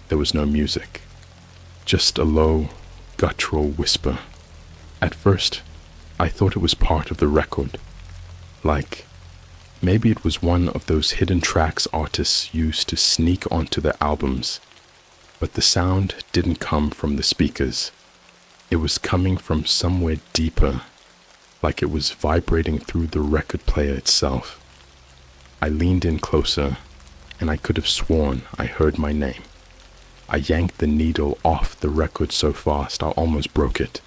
there was no music, just a low, guttural whisper. At first, I thought it was part of the record, like maybe it was one of those hidden tracks artists used to sneak onto their albums. But the sound didn't come from the speakers. It was coming from somewhere deeper, like it was vibrating through the record player itself. I leaned in closer, and I could have sworn I heard my name. I yanked the needle off the record so fast I almost broke it.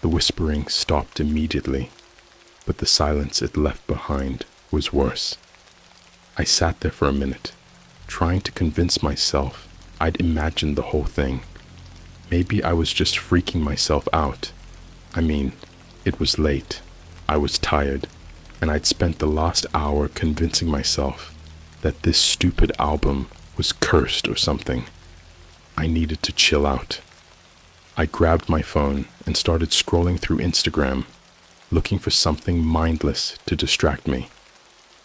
The whispering stopped immediately, but the silence it left behind was worse. I sat there for a minute, trying to convince myself I'd imagined the whole thing. Maybe I was just freaking myself out. I mean, it was late, I was tired, and I'd spent the last hour convincing myself that this stupid album was cursed or something. I needed to chill out. I grabbed my phone and started scrolling through Instagram, looking for something mindless to distract me.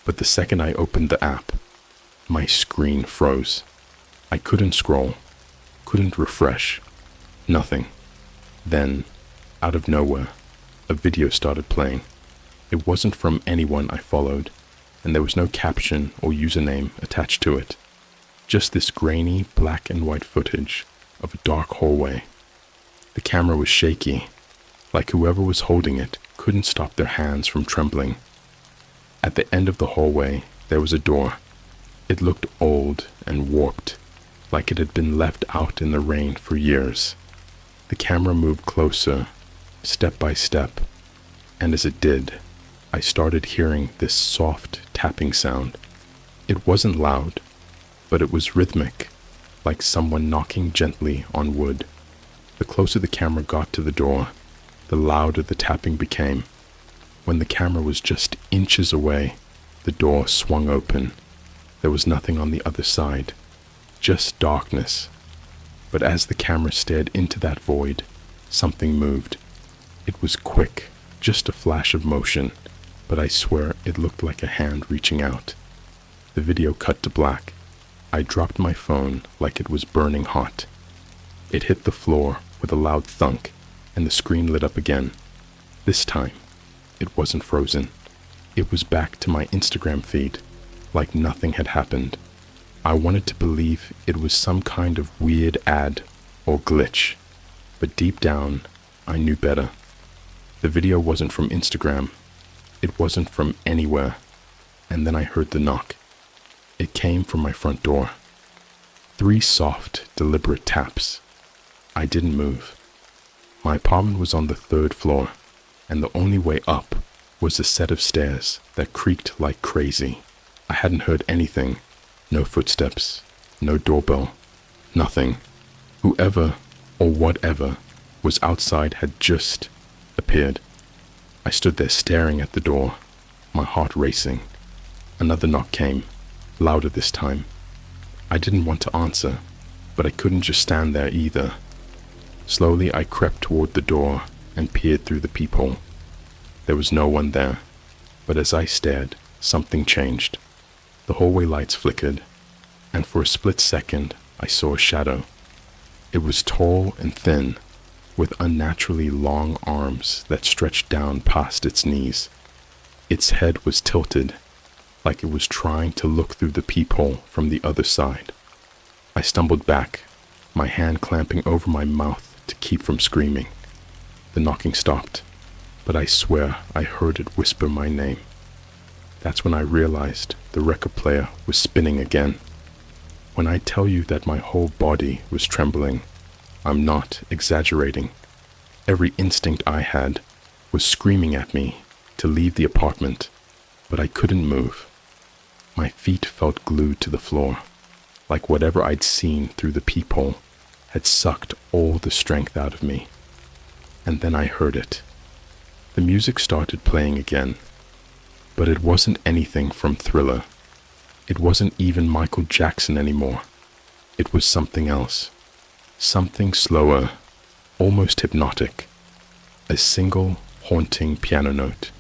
But the second I opened the app, my screen froze. I couldn't scroll, couldn't refresh, nothing. Then, out of nowhere, a video started playing. It wasn't from anyone I followed, and there was no caption or username attached to it. Just this grainy black and white footage of a dark hallway. The camera was shaky, like whoever was holding it couldn't stop their hands from trembling. At the end of the hallway, there was a door. It looked old and warped, like it had been left out in the rain for years. The camera moved closer, step by step, and as it did, I started hearing this soft tapping sound. It wasn't loud, but it was rhythmic, like someone knocking gently on wood. The closer the camera got to the door, the louder the tapping became. When the camera was just inches away, the door swung open. There was nothing on the other side, just darkness. But as the camera stared into that void, something moved. It was quick, just a flash of motion, but I swear it looked like a hand reaching out. The video cut to black. I dropped my phone like it was burning hot. It hit the floor with a loud thunk, and the screen lit up again. This time, it wasn't frozen. It was back to my Instagram feed, like nothing had happened. I wanted to believe it was some kind of weird ad or glitch, but deep down, I knew better. The video wasn't from Instagram. It wasn't from anywhere. And then I heard the knock. It came from my front door. 3 soft, deliberate taps. I didn't move. My apartment was on the 3rd floor, and the only way up was a set of stairs that creaked like crazy. I hadn't heard anything. No footsteps, no doorbell, nothing. Whoever or whatever was outside had just appeared. I stood there staring at the door, my heart racing. Another knock came, louder this time. I didn't want to answer, but I couldn't just stand there either. Slowly I crept toward the door and peered through the peephole. There was no one there, but as I stared, something changed. The hallway lights flickered, and for a split second I saw a shadow. It was tall and thin, with unnaturally long arms that stretched down past its knees. Its head was tilted, like it was trying to look through the peephole from the other side. I stumbled back, my hand clamping over my mouth to keep from screaming. The knocking stopped, but I swear I heard it whisper my name. That's when I realized the record player was spinning again. When I tell you that my whole body was trembling, I'm not exaggerating. Every instinct I had was screaming at me to leave the apartment, but I couldn't move. My feet felt glued to the floor, like whatever I'd seen through the peephole had sucked all the strength out of me. And then I heard it. The music started playing again, but it wasn't anything from Thriller. It wasn't even Michael Jackson anymore. It was something else. Something slower, almost hypnotic. A single haunting piano note,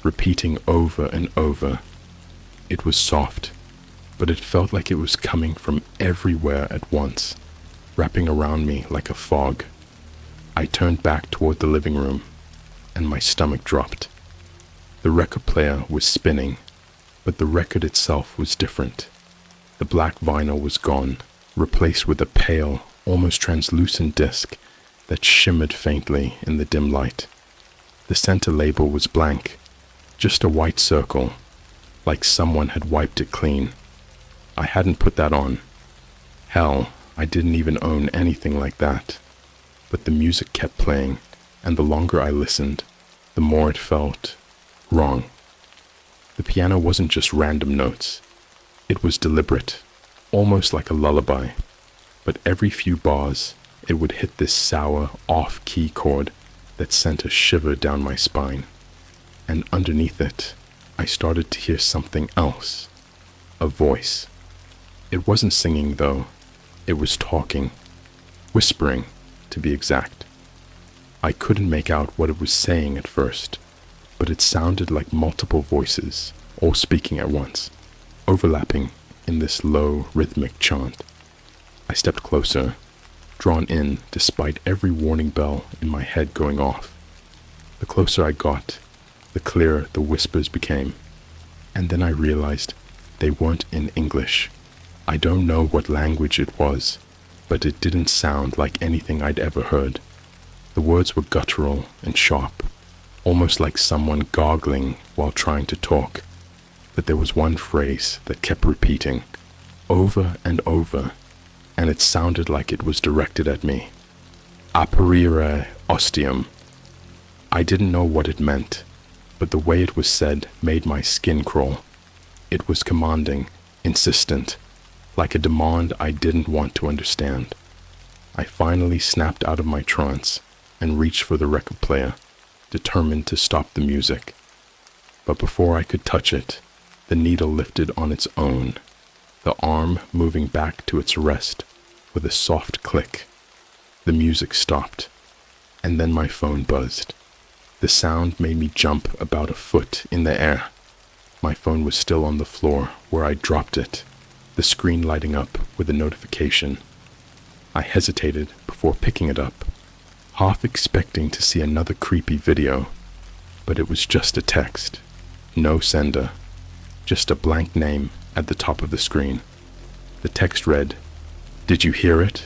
repeating over and over. It was soft, but it felt like it was coming from everywhere at once, wrapping around me like a fog. I turned back toward the living room, and my stomach dropped. The record player was spinning, but the record itself was different. The black vinyl was gone, replaced with a pale, almost translucent disc that shimmered faintly in the dim light. The center label was blank, just a white circle, like someone had wiped it clean. I hadn't put that on. Hell, I didn't even own anything like that. But the music kept playing, and the longer I listened, the more it felt wrong. The piano wasn't just random notes. It was deliberate, almost like a lullaby. But every few bars, it would hit this sour, off-key chord that sent a shiver down my spine. And underneath it, I started to hear something else. A voice. It wasn't singing, though. It was talking. Whispering, to be exact. I couldn't make out what it was saying at first, but it sounded like multiple voices, all speaking at once, overlapping in this low, rhythmic chant. I stepped closer, drawn in despite every warning bell in my head going off. The closer I got, the clearer the whispers became, and then I realized they weren't in English. I don't know what language it was, but it didn't sound like anything I'd ever heard. The words were guttural and sharp, almost like someone gargling while trying to talk. But there was one phrase that kept repeating, over and over, and it sounded like it was directed at me. Aperire ostium. I didn't know what it meant, but the way it was said made my skin crawl. It was commanding, insistent, like a demand I didn't want to understand. I finally snapped out of my trance and reached for the record player, determined to stop the music. But before I could touch it, the needle lifted on its own, the arm moving back to its rest with a soft click. The music stopped, and then my phone buzzed. The sound made me jump about a foot in the air. My phone was still on the floor where I dropped it, the screen lighting up with a notification. I hesitated before picking it up, half expecting to see another creepy video, but it was just a text. No sender, just a blank name at the top of the screen. The text read, "Did you hear it?"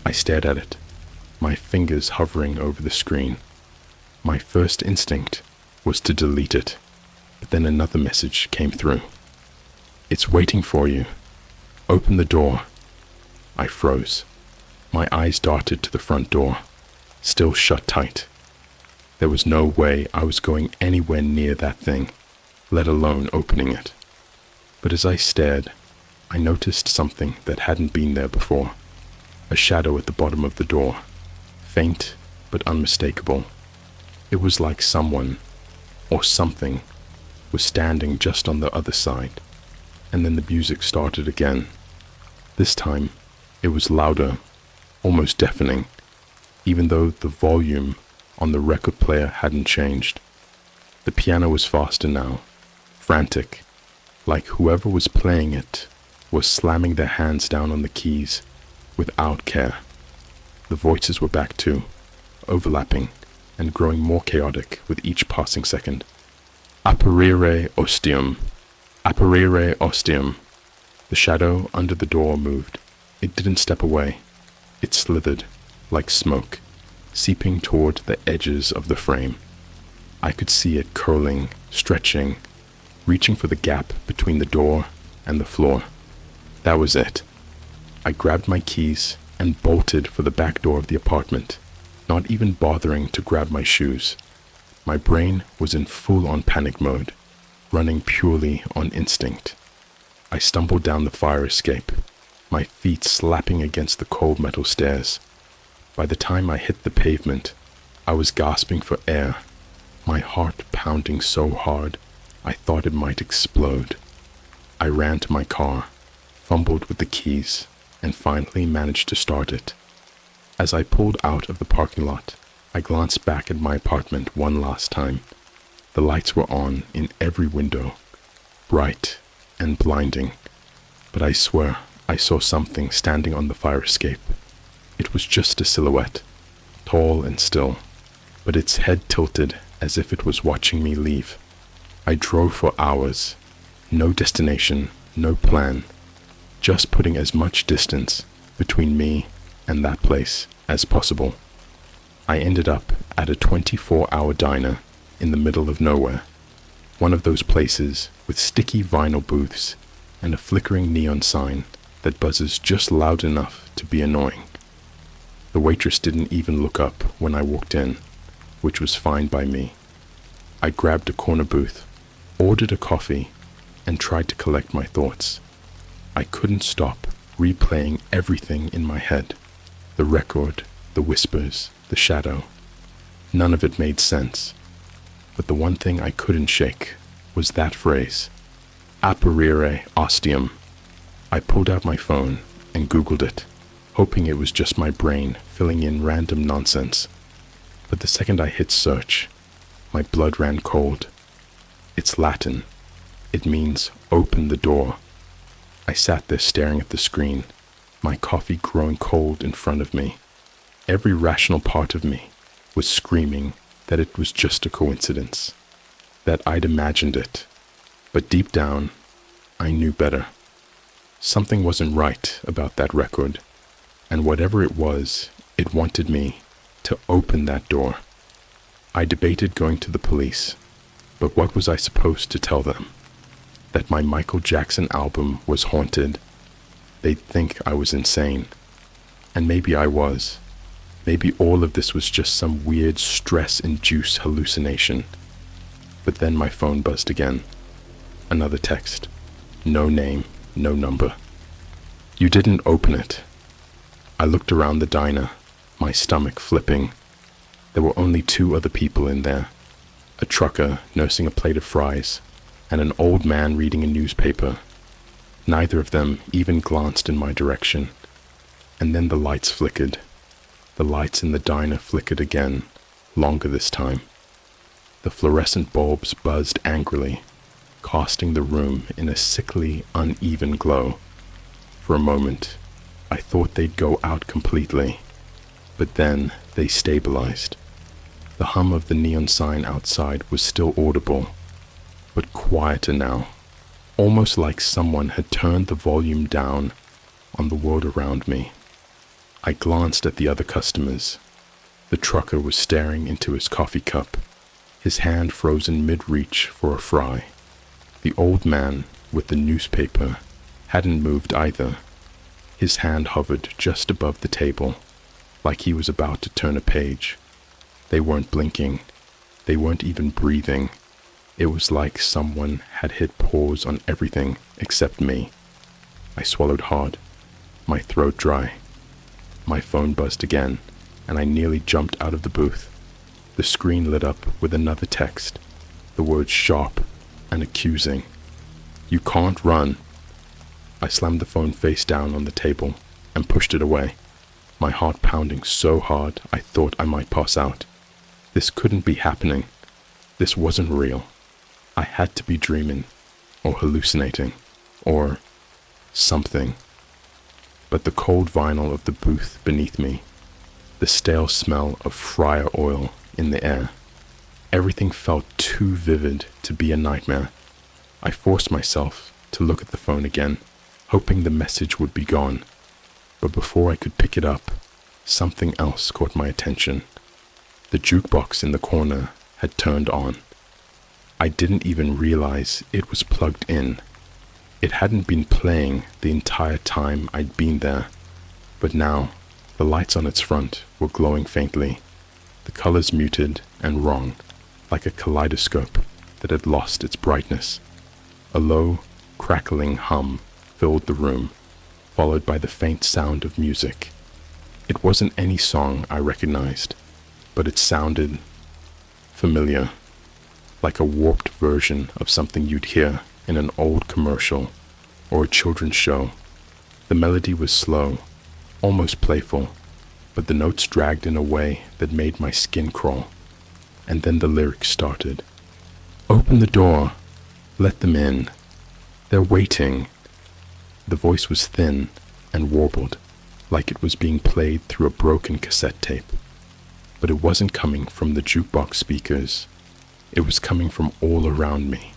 I stared at it, my fingers hovering over the screen. My first instinct was to delete it, but then another message came through. "It's waiting for you. Open the door." I froze. My eyes darted to the front door, still shut tight. There was no way I was going anywhere near that thing, let alone opening it. But as I stared, I noticed something that hadn't been there before. A shadow at the bottom of the door, faint but unmistakable. It was like someone, or something, was standing just on the other side. And then the music started again. This time, it was louder, almost deafening, even though the volume on the record player hadn't changed. The piano was faster now, frantic, like whoever was playing it was slamming their hands down on the keys without care. The voices were back too, overlapping and growing more chaotic with each passing second. "Apparire ostium, apparire ostium." The shadow under the door moved. It didn't step away. It slithered, like smoke, seeping toward the edges of the frame. I could see it curling, stretching, reaching for the gap between the door and the floor. That was it. I grabbed my keys and bolted for the back door of the apartment, not even bothering to grab my shoes. My brain was in full-on panic mode, running purely on instinct. I stumbled down the fire escape, my feet slapping against the cold metal stairs. By the time I hit the pavement, I was gasping for air, my heart pounding so hard I thought it might explode. I ran to my car, fumbled with the keys, and finally managed to start it. As I pulled out of the parking lot, I glanced back at my apartment one last time. The lights were on in every window, bright and blinding, but I swear I saw something standing on the fire escape. It was just a silhouette, tall and still, but its head tilted as if it was watching me leave. I drove for hours, no destination, no plan, just putting as much distance between me and that place as possible. I ended up at a 24-hour diner in the middle of nowhere, one of those places with sticky vinyl booths and a flickering neon sign that buzzes just loud enough to be annoying. The waitress didn't even look up when I walked in, which was fine by me. I grabbed a corner booth, ordered a coffee, and tried to collect my thoughts. I couldn't stop replaying everything in my head. The record, the whispers, the shadow. None of it made sense. But the one thing I couldn't shake was that phrase, apparire ostium. I pulled out my phone and Googled it, hoping it was just my brain filling in random nonsense. But the second I hit search, my blood ran cold. It's Latin. It means open the door. I sat there staring at the screen, my coffee growing cold in front of me. Every rational part of me was screaming that it was just a coincidence, that I'd imagined it. But deep down, I knew better. Something wasn't right about that record, and whatever it was, it wanted me to open that door. I debated going to the police, but what was I supposed to tell them? That my Michael Jackson album was haunted? They'd think I was insane. And maybe I was. Maybe all of this was just some weird stress-induced hallucination. But then my phone buzzed again. Another text. No name, no number. "You didn't open it." I looked around the diner, my stomach flipping. There were only 2 other people in there. A trucker nursing a plate of fries, and an old man reading a newspaper. Neither of them even glanced in my direction. And then the lights flickered. The lights in the diner flickered again, longer this time. The fluorescent bulbs buzzed angrily, casting the room in a sickly, uneven glow. For a moment, I thought they'd go out completely, but then they stabilized. The hum of the neon sign outside was still audible, but quieter now, almost like someone had turned the volume down on the world around me. I glanced at the other customers. The trucker was staring into his coffee cup, his hand frozen mid-reach for a fry. The old man with the newspaper hadn't moved either. His hand hovered just above the table, like he was about to turn a page. They weren't blinking. They weren't even breathing. It was like someone had hit pause on everything except me. I swallowed hard, my throat dry. My phone buzzed again, and I nearly jumped out of the booth. The screen lit up with another text, the words sharp and accusing. "You can't run." I slammed the phone face down on the table and pushed it away, my heart pounding so hard I thought I might pass out. This couldn't be happening. This wasn't real. I had to be dreaming, or hallucinating, or something. But the cold vinyl of the booth beneath me, the stale smell of fryer oil in the air, everything felt too vivid to be a nightmare. I forced myself to look at the phone again, hoping the message would be gone. But before I could pick it up, something else caught my attention. The jukebox in the corner had turned on. I didn't even realize it was plugged in. It hadn't been playing the entire time I'd been there, but now the lights on its front were glowing faintly, the colors muted and wrong, like a kaleidoscope that had lost its brightness. A low, crackling hum filled the room, followed by the faint sound of music. It wasn't any song I recognized, but it sounded familiar, like a warped version of something you'd hear in an old commercial or a children's show. The melody was slow, almost playful, but the notes dragged in a way that made my skin crawl. And then the lyrics started. "Open the door. Let them in. They're waiting." The voice was thin and warbled, like it was being played through a broken cassette tape. But it wasn't coming from the jukebox speakers. It was coming from all around me,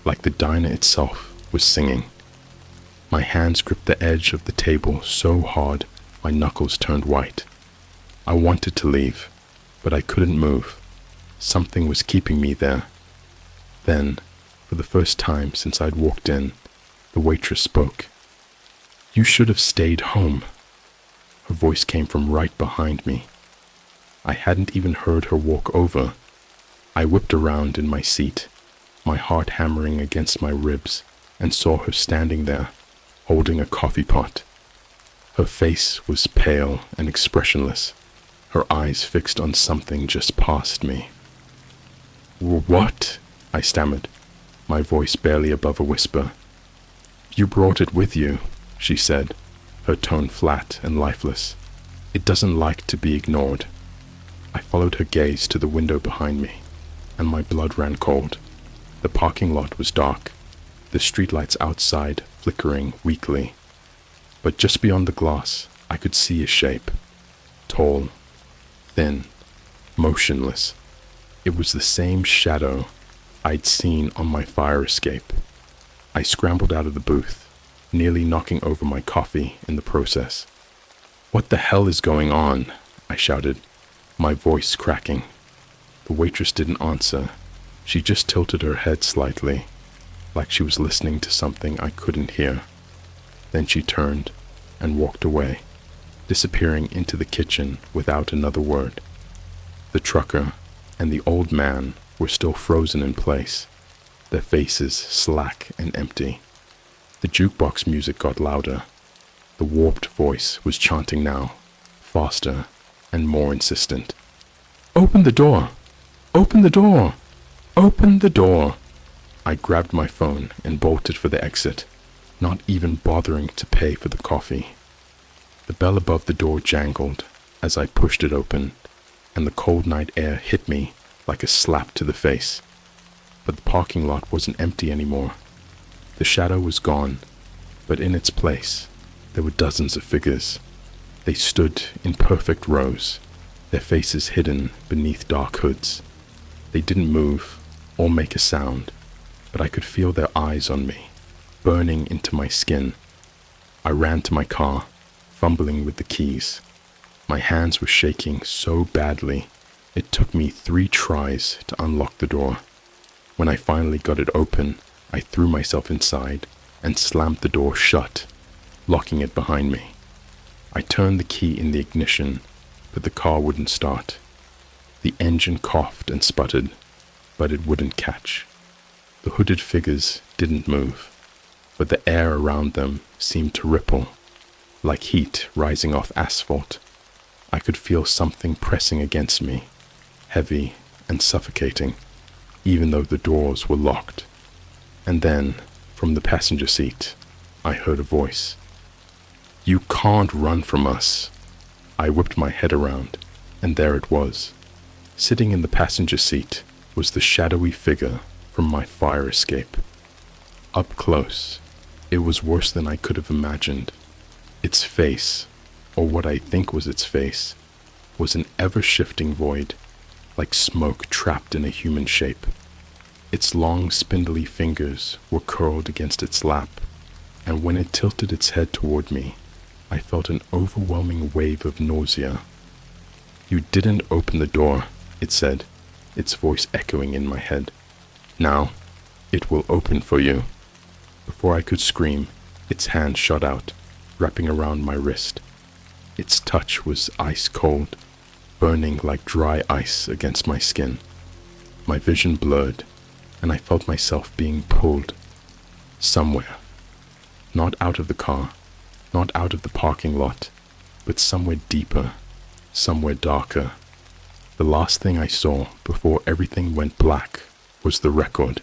like the diner itself was singing. My hands gripped the edge of the table so hard my knuckles turned white. I wanted to leave, but I couldn't move. Something was keeping me there. Then, for the first time since I'd walked in, the waitress spoke. "You should have stayed home." Her voice came from right behind me. I hadn't even heard her walk over. I whipped around in my seat, my heart hammering against my ribs, and saw her standing there, holding a coffee pot. Her face was pale and expressionless, her eyes fixed on something just past me. "What?" I stammered, my voice barely above a whisper. "You brought it with you," she said, her tone flat and lifeless. "It doesn't like to be ignored." I followed her gaze to the window behind me, and my blood ran cold. The parking lot was dark, the streetlights outside flickering weakly. But just beyond the glass, I could see a shape. Tall, thin, motionless. It was the same shadow I'd seen on my fire escape. I scrambled out of the booth, nearly knocking over my coffee in the process. "What the hell is going on?" I shouted, my voice cracking. The waitress didn't answer. She just tilted her head slightly, like she was listening to something I couldn't hear. Then she turned and walked away, disappearing into the kitchen without another word. The trucker and the old man were still frozen in place, their faces slack and empty. The jukebox music got louder. The warped voice was chanting now, faster and more insistent. "Open the door! Open the door! Open the door!" I grabbed my phone and bolted for the exit, not even bothering to pay for the coffee. The bell above the door jangled as I pushed it open, and the cold night air hit me like a slap to the face. But the parking lot wasn't empty anymore. The shadow was gone, but in its place, there were dozens of figures. They stood in perfect rows, their faces hidden beneath dark hoods. They didn't move or make a sound, but I could feel their eyes on me, burning into my skin. I ran to my car, fumbling with the keys. My hands were shaking so badly, it took me 3 tries to unlock the door. When I finally got it open, I threw myself inside and slammed the door shut, locking it behind me. I turned the key in the ignition, but the car wouldn't start. The engine coughed and sputtered, but it wouldn't catch. The hooded figures didn't move, but the air around them seemed to ripple, like heat rising off asphalt. I could feel something pressing against me, heavy and suffocating, even though the doors were locked. And then, from the passenger seat, I heard a voice. "You can't run from us." I whipped my head around, and there it was. Sitting in the passenger seat was the shadowy figure from my fire escape. Up close, it was worse than I could have imagined. Its face, or what I think was its face, was an ever-shifting void, like smoke trapped in a human shape. Its long, spindly fingers were curled against its lap, and when it tilted its head toward me, I felt an overwhelming wave of nausea. "You didn't open the door," it said, its voice echoing in my head. "Now, it will open for you." Before I could scream, its hand shot out, wrapping around my wrist. Its touch was ice cold, burning like dry ice against my skin. My vision blurred, and I felt myself being pulled somewhere. Not out of the car, not out of the parking lot, but somewhere deeper, somewhere darker. The last thing I saw before everything went black was the record,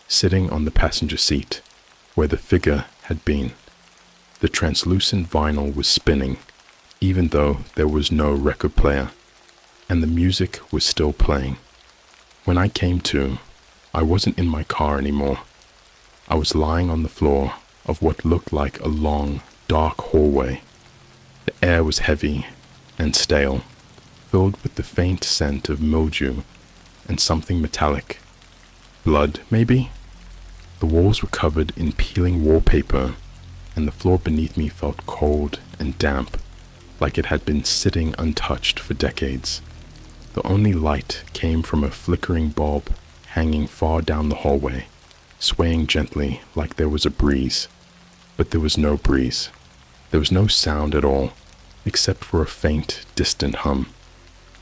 sitting on the passenger seat, where the figure had been. The translucent vinyl was spinning, even though there was no record player, and the music was still playing. When I came to, I wasn't in my car anymore. I was lying on the floor of what looked like a long, dark hallway. The air was heavy and stale, filled with the faint scent of mildew and something metallic. Blood, maybe? The walls were covered in peeling wallpaper, and the floor beneath me felt cold and damp, like it had been sitting untouched for decades. The only light came from a flickering bulb hanging far down the hallway, swaying gently like there was a breeze. But there was no breeze. There was no sound at all, except for a faint, distant hum.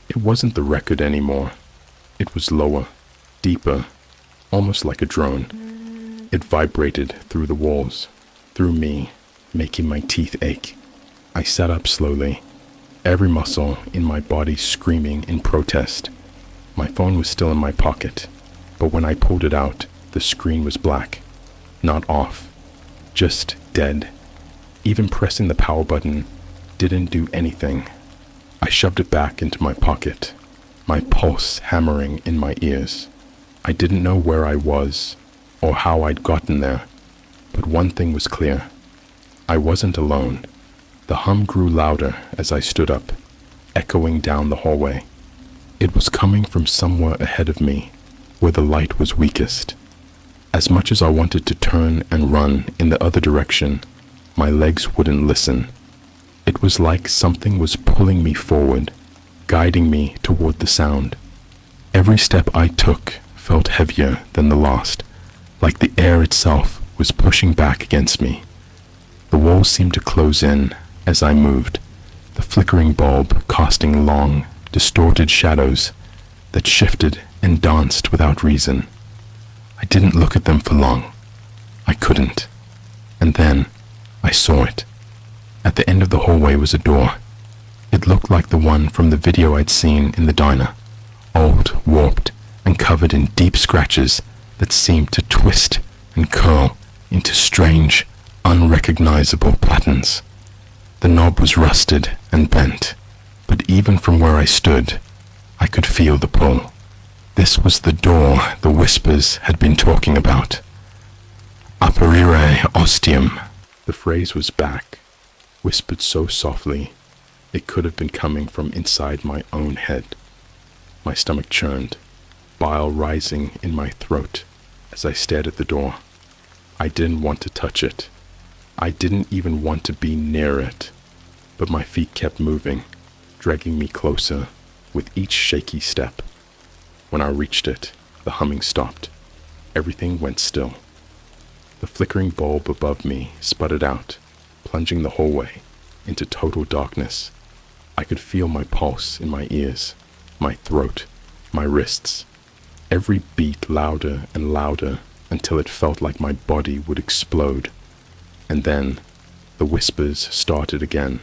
It wasn't the record anymore. It was lower, deeper, almost like a drone. It vibrated through the walls, through me, making my teeth ache. I sat up slowly, every muscle in my body screaming in protest. My phone was still in my pocket, but when I pulled it out, the screen was black. Not off, just dead. Even pressing the power button didn't do anything. I shoved it back into my pocket, my pulse hammering in my ears. I didn't know where I was or how I'd gotten there, but one thing was clear. I wasn't alone. The hum grew louder as I stood up, echoing down the hallway. It was coming from somewhere ahead of me, where the light was weakest. As much as I wanted to turn and run in the other direction, my legs wouldn't listen. It was like something was pulling me forward, guiding me toward the sound. Every step I took felt heavier than the last, like the air itself was pushing back against me. The walls seemed to close in as I moved, the flickering bulb casting long, distorted shadows that shifted and danced without reason. I didn't look at them for long. I couldn't. And then I saw it. At the end of the hallway was a door. It looked like the one from the video I'd seen in the diner, old, warped, and covered in deep scratches that seemed to twist and curl into strange, unrecognizable patterns. The knob was rusted and bent, but even from where I stood, I could feel the pull. This was the door the whispers had been talking about. Aperire ostium. The phrase was back, whispered so softly it could have been coming from inside my own head. My stomach churned, bile rising in my throat as I stared at the door. I didn't want to touch it. I didn't even want to be near it. But my feet kept moving, dragging me closer with each shaky step. When I reached it, the humming stopped. Everything went still. The flickering bulb above me sputtered out, plunging the hallway into total darkness. I could feel my pulse in my ears, my throat, my wrists. Every beat louder and louder until it felt like my body would explode. And then the whispers started again.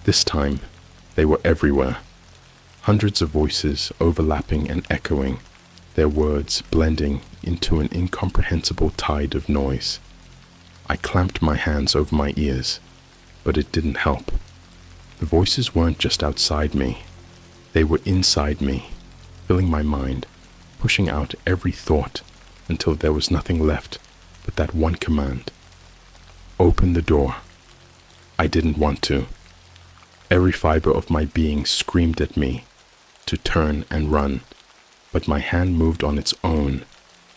This time, they were everywhere. Hundreds of voices overlapping and echoing, their words blending into an incomprehensible tide of noise. I clamped my hands over my ears, but it didn't help. The voices weren't just outside me. They were inside me, filling my mind, pushing out every thought until there was nothing left but that one command. Open the door. I didn't want to. Every fiber of my being screamed at me to turn and run, but my hand moved on its own,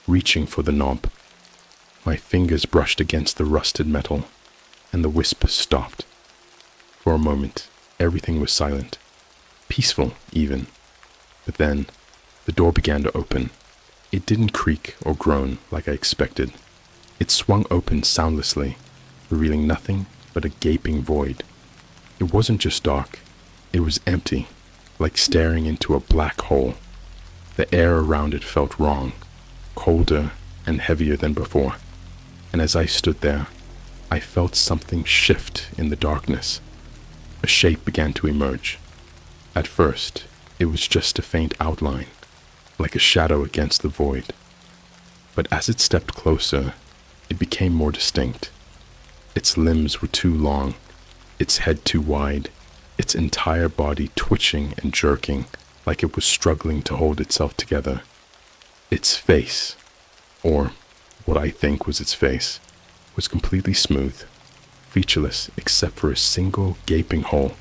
reaching for the knob. My fingers brushed against the rusted metal, and the whispers stopped. For a moment, everything was silent, peaceful even. But then, the door began to open. It didn't creak or groan like I expected. It swung open soundlessly, revealing nothing but a gaping void. It wasn't just dark, it was empty, like staring into a black hole. The air around it felt wrong, colder and heavier than before. And as I stood there, I felt something shift in the darkness. A shape began to emerge. At first, it was just a faint outline, like a shadow against the void. But as it stepped closer, it became more distinct. Its limbs were too long, its head too wide, its entire body twitching and jerking like it was struggling to hold itself together. Its face, or what I think was its face, was completely smooth, featureless except for a single gaping hole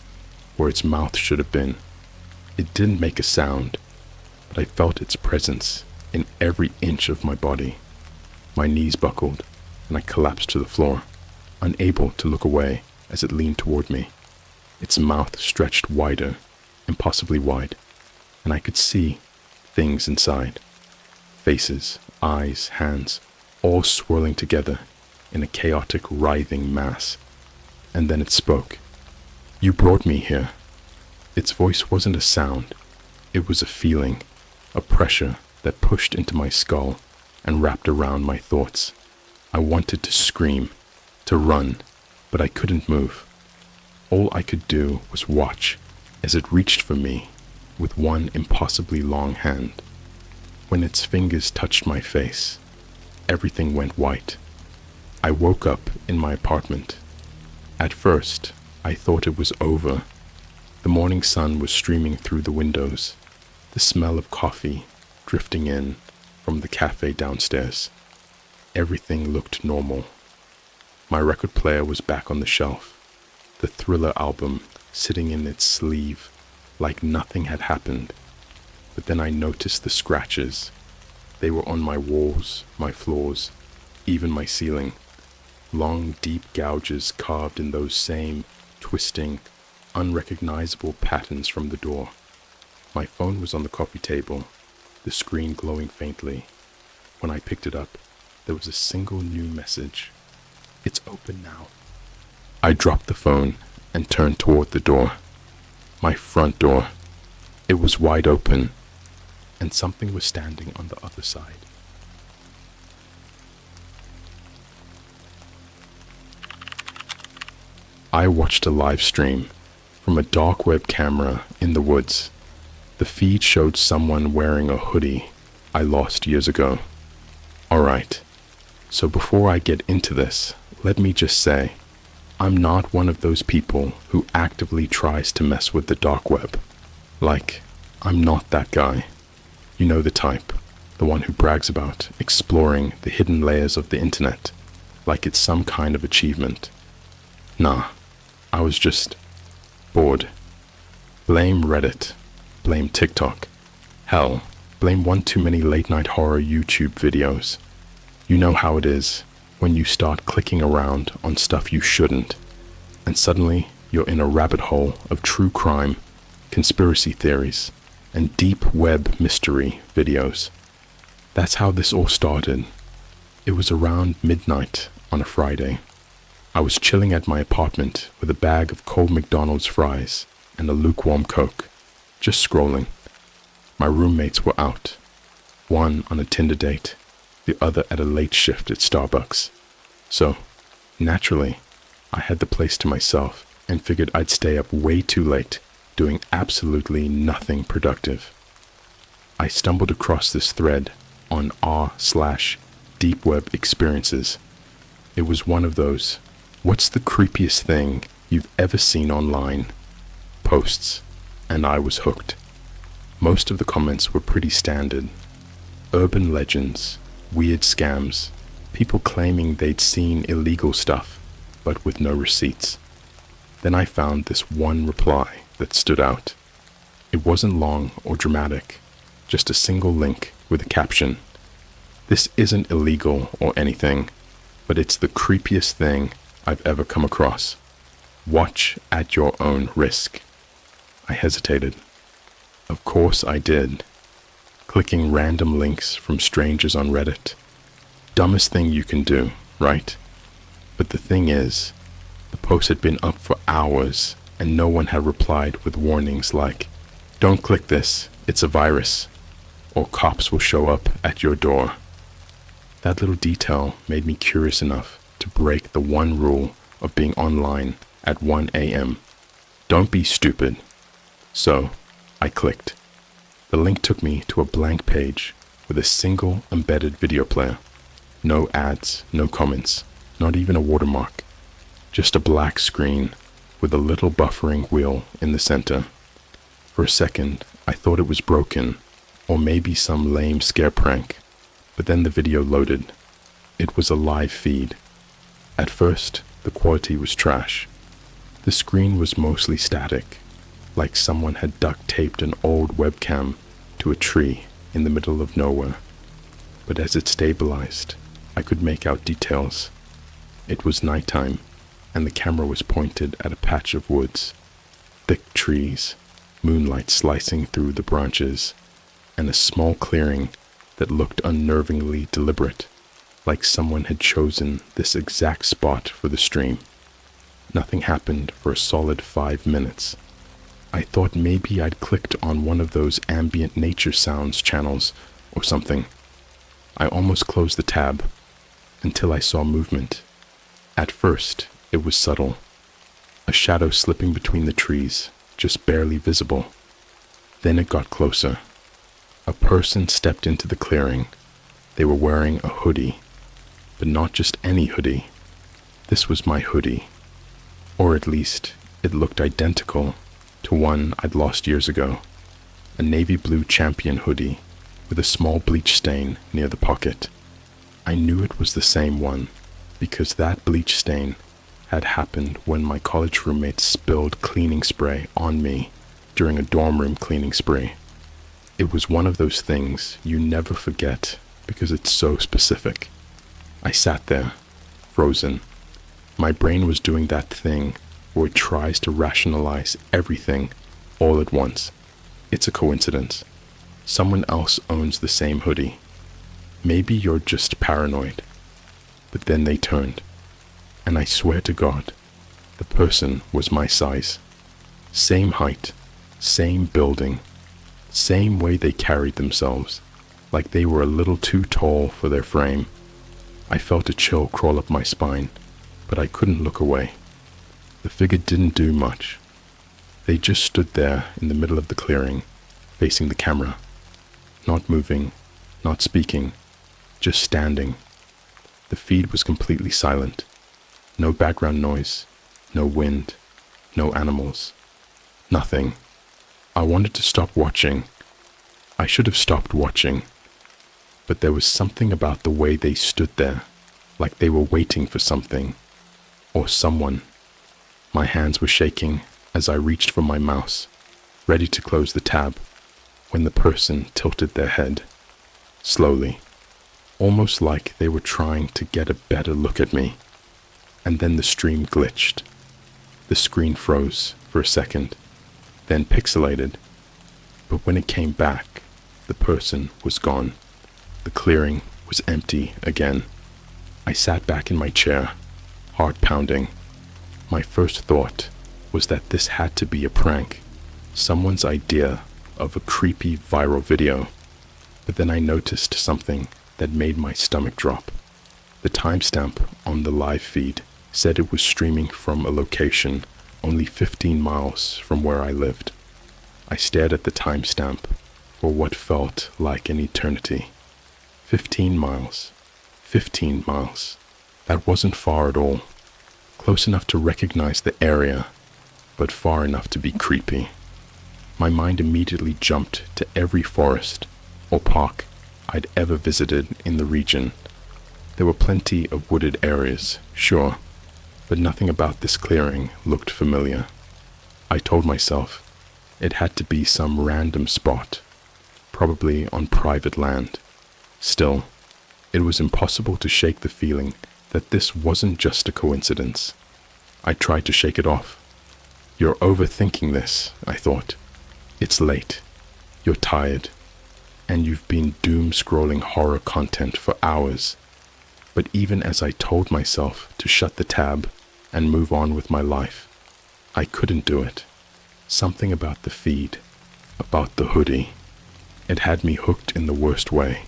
where its mouth should have been. It didn't make a sound, but I felt its presence in every inch of my body. My knees buckled, and I collapsed to the floor, unable to look away as it leaned toward me. Its mouth stretched wider, impossibly wide, and I could see things inside. Faces, eyes, hands, all swirling together in a chaotic, writhing mass. And then it spoke. "You brought me here." Its voice wasn't a sound. It was a feeling, a pressure that pushed into my skull and wrapped around my thoughts. I wanted to scream, to run, but I couldn't move. All I could do was watch as it reached for me with one impossibly long hand. When its fingers touched my face, everything went white. I woke up in my apartment. At first, I thought it was over. The morning sun was streaming through the windows, the smell of coffee drifting in from the cafe downstairs. Everything looked normal. My record player was back on the shelf, the Thriller album sitting in its sleeve like nothing had happened. But then I noticed the scratches. They were on my walls, my floors, even my ceiling. Long, deep gouges carved in those same twisting, unrecognizable patterns from the door. My phone was on the coffee table, the screen glowing faintly. When I picked it up, there was a single new message. "It's open now." I dropped the phone and turned toward the door. My front door. It was wide open, and something was standing on the other side. I watched a live stream from a dark web camera in the woods. The feed showed someone wearing a hoodie I lost years ago. Alright, so before I get into this, let me just say, I'm not one of those people who actively tries to mess with the dark web. Like, I'm not that guy. You know the type, the one who brags about exploring the hidden layers of the internet like it's some kind of achievement. Nah, I was just bored. Blame Reddit, blame TikTok, hell, blame one too many late-night horror YouTube videos. You know how it is when you start clicking around on stuff you shouldn't, and suddenly you're in a rabbit hole of true crime, conspiracy theories, and deep web mystery videos. That's how this all started. It was around midnight on a Friday. I was chilling at my apartment with a bag of cold McDonald's fries and a lukewarm Coke, just scrolling. My roommates were out, one on a Tinder date, the other at a late shift at Starbucks. So, naturally, I had the place to myself and figured I'd stay up way too late, doing absolutely nothing productive. I stumbled across this thread on r/deep web experiences. It was one of those, what's the creepiest thing you've ever seen online? Posts, and I was hooked. Most of the comments were pretty standard. Urban legends, weird scams, people claiming they'd seen illegal stuff, but with no receipts. Then I found this one reply that stood out. It wasn't long or dramatic, just a single link with a caption. This isn't illegal or anything, but it's the creepiest thing I've ever come across. Watch at your own risk. I hesitated. Of course I did. Clicking random links from strangers on Reddit. Dumbest thing you can do, right? But the thing is, the post had been up for hours and no one had replied with warnings like, "Don't click this, it's a virus," or "Cops will show up at your door." That little detail made me curious enough to break the one rule of being online at 1 a.m. Don't be stupid. So, I clicked. The link took me to a blank page with a single embedded video player. No ads, no comments, not even a watermark. Just a black screen with a little buffering wheel in the center. For a second, I thought it was broken, or maybe some lame scare prank, but then the video loaded. It was a live feed. At first, the quality was trash. The screen was mostly static, like someone had duct taped an old webcam to a tree in the middle of nowhere. But as it stabilized, I could make out details. It was nighttime, and the camera was pointed at a patch of woods, thick trees, moonlight slicing through the branches, and a small clearing that looked unnervingly deliberate, like someone had chosen this exact spot for the stream. Nothing happened for a solid 5 minutes. I thought maybe I'd clicked on one of those ambient nature sounds channels or something. I almost closed the tab until I saw movement. At first, it was subtle, a shadow slipping between the trees, just barely visible. Then it got closer. A person stepped into the clearing. They were wearing a hoodie, but not just any hoodie. This was my hoodie, or at least it looked identical to one I'd lost years ago. A navy blue Champion hoodie with a small bleach stain near the pocket. I knew it was the same one because that bleach stain had happened when my college roommate spilled cleaning spray on me during a dorm room cleaning spree. It was one of those things you never forget because it's so specific. I sat there, frozen. My brain was doing that thing where it tries to rationalize everything all at once. It's a coincidence. Someone else owns the same hoodie. Maybe you're just paranoid. But then they turned, and I swear to God, the person was my size. Same height, same building, same way they carried themselves, like they were a little too tall for their frame. I felt a chill crawl up my spine, but I couldn't look away. The figure didn't do much. They just stood there in the middle of the clearing, facing the camera, not moving, not speaking, just standing. The feed was completely silent. No background noise, no wind, no animals, nothing. I wanted to stop watching, I should have stopped watching, but there was something about the way they stood there, like they were waiting for something, or someone. My hands were shaking as I reached for my mouse, ready to close the tab, when the person tilted their head, slowly, almost like they were trying to get a better look at me. And then the stream glitched. The screen froze for a second, then pixelated. But when it came back, the person was gone. The clearing was empty again. I sat back in my chair, heart pounding. My first thought was that this had to be a prank, someone's idea of a creepy viral video. But then I noticed something that made my stomach drop. The timestamp on the live feed said it was streaming from a location only 15 miles from where I lived. I stared at the timestamp for what felt like an eternity. 15 miles. 15 miles. That wasn't far at all. Close enough to recognize the area, but far enough to be creepy. My mind immediately jumped to every forest or park I'd ever visited in the region. There were plenty of wooded areas, sure, but nothing about this clearing looked familiar. I told myself it had to be some random spot, probably on private land. Still, it was impossible to shake the feeling that this wasn't just a coincidence. I tried to shake it off. You're overthinking this, I thought. It's late. You're tired. And you've been doom-scrolling horror content for hours. But even as I told myself to shut the tab and move on with my life, I couldn't do it. Something about the feed, about the hoodie, it had me hooked in the worst way.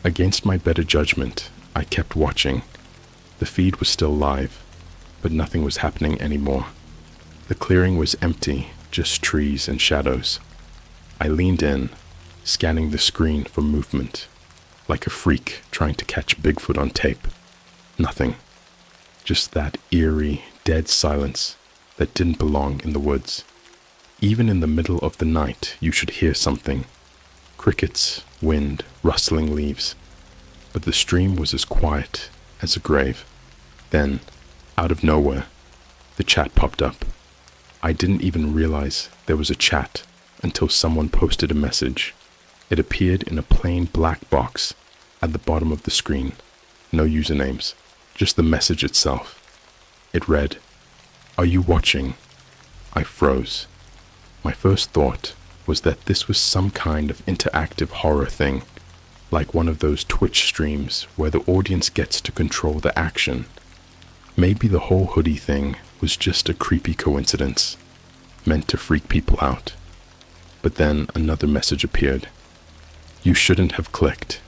Against my better judgment, I kept watching. The feed was still live, but nothing was happening anymore. The clearing was empty, just trees and shadows. I leaned in, scanning the screen for movement, like a freak trying to catch Bigfoot on tape. Nothing. Just that eerie, dead silence that didn't belong in the woods. Even in the middle of the night, you should hear something. Crickets, wind, rustling leaves. But the stream was as quiet as a grave. Then, out of nowhere, the chat popped up. I didn't even realize there was a chat until someone posted a message. It appeared in a plain black box at the bottom of the screen. No usernames, just the message itself. It read, "Are you watching?" I froze. My first thought was that this was some kind of interactive horror thing, like one of those Twitch streams where the audience gets to control the action. Maybe the whole hoodie thing was just a creepy coincidence, meant to freak people out. But then another message appeared. "You shouldn't have clicked."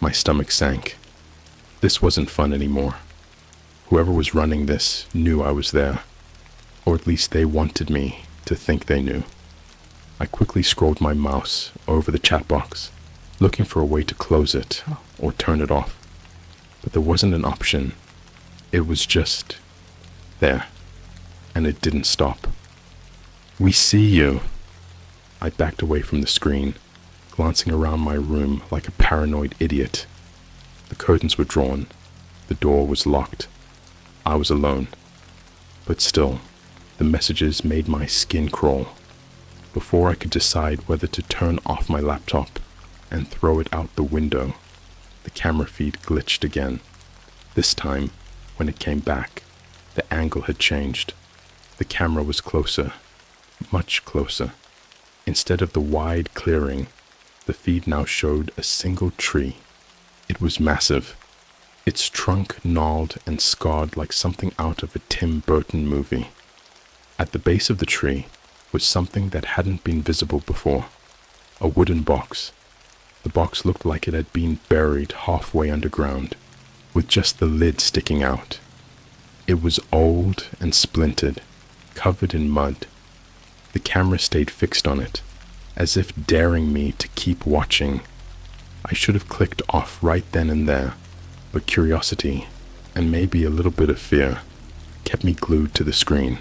My stomach sank. This wasn't fun anymore. Whoever was running this knew I was there, or at least they wanted me to think they knew. I quickly scrolled my mouse over the chat box, looking for a way to close it or turn it off. But there wasn't an option. It was just there, and it didn't stop. "We see you." I backed away from the screen, glancing around my room like a paranoid idiot. The curtains were drawn. The door was locked. I was alone. But still, the messages made my skin crawl. Before I could decide whether to turn off my laptop and throw it out the window, the camera feed glitched again. This time, when it came back, the angle had changed. The camera was closer, much closer. Instead of the wide clearing, the feed now showed a single tree. It was massive, its trunk gnarled and scarred like something out of a Tim Burton movie. At the base of the tree was something that hadn't been visible before, a wooden box. The box looked like it had been buried halfway underground, with just the lid sticking out. It was old and splintered, covered in mud. The camera stayed fixed on it, as if daring me to keep watching. I should have clicked off right then and there, but curiosity, and maybe a little bit of fear, kept me glued to the screen.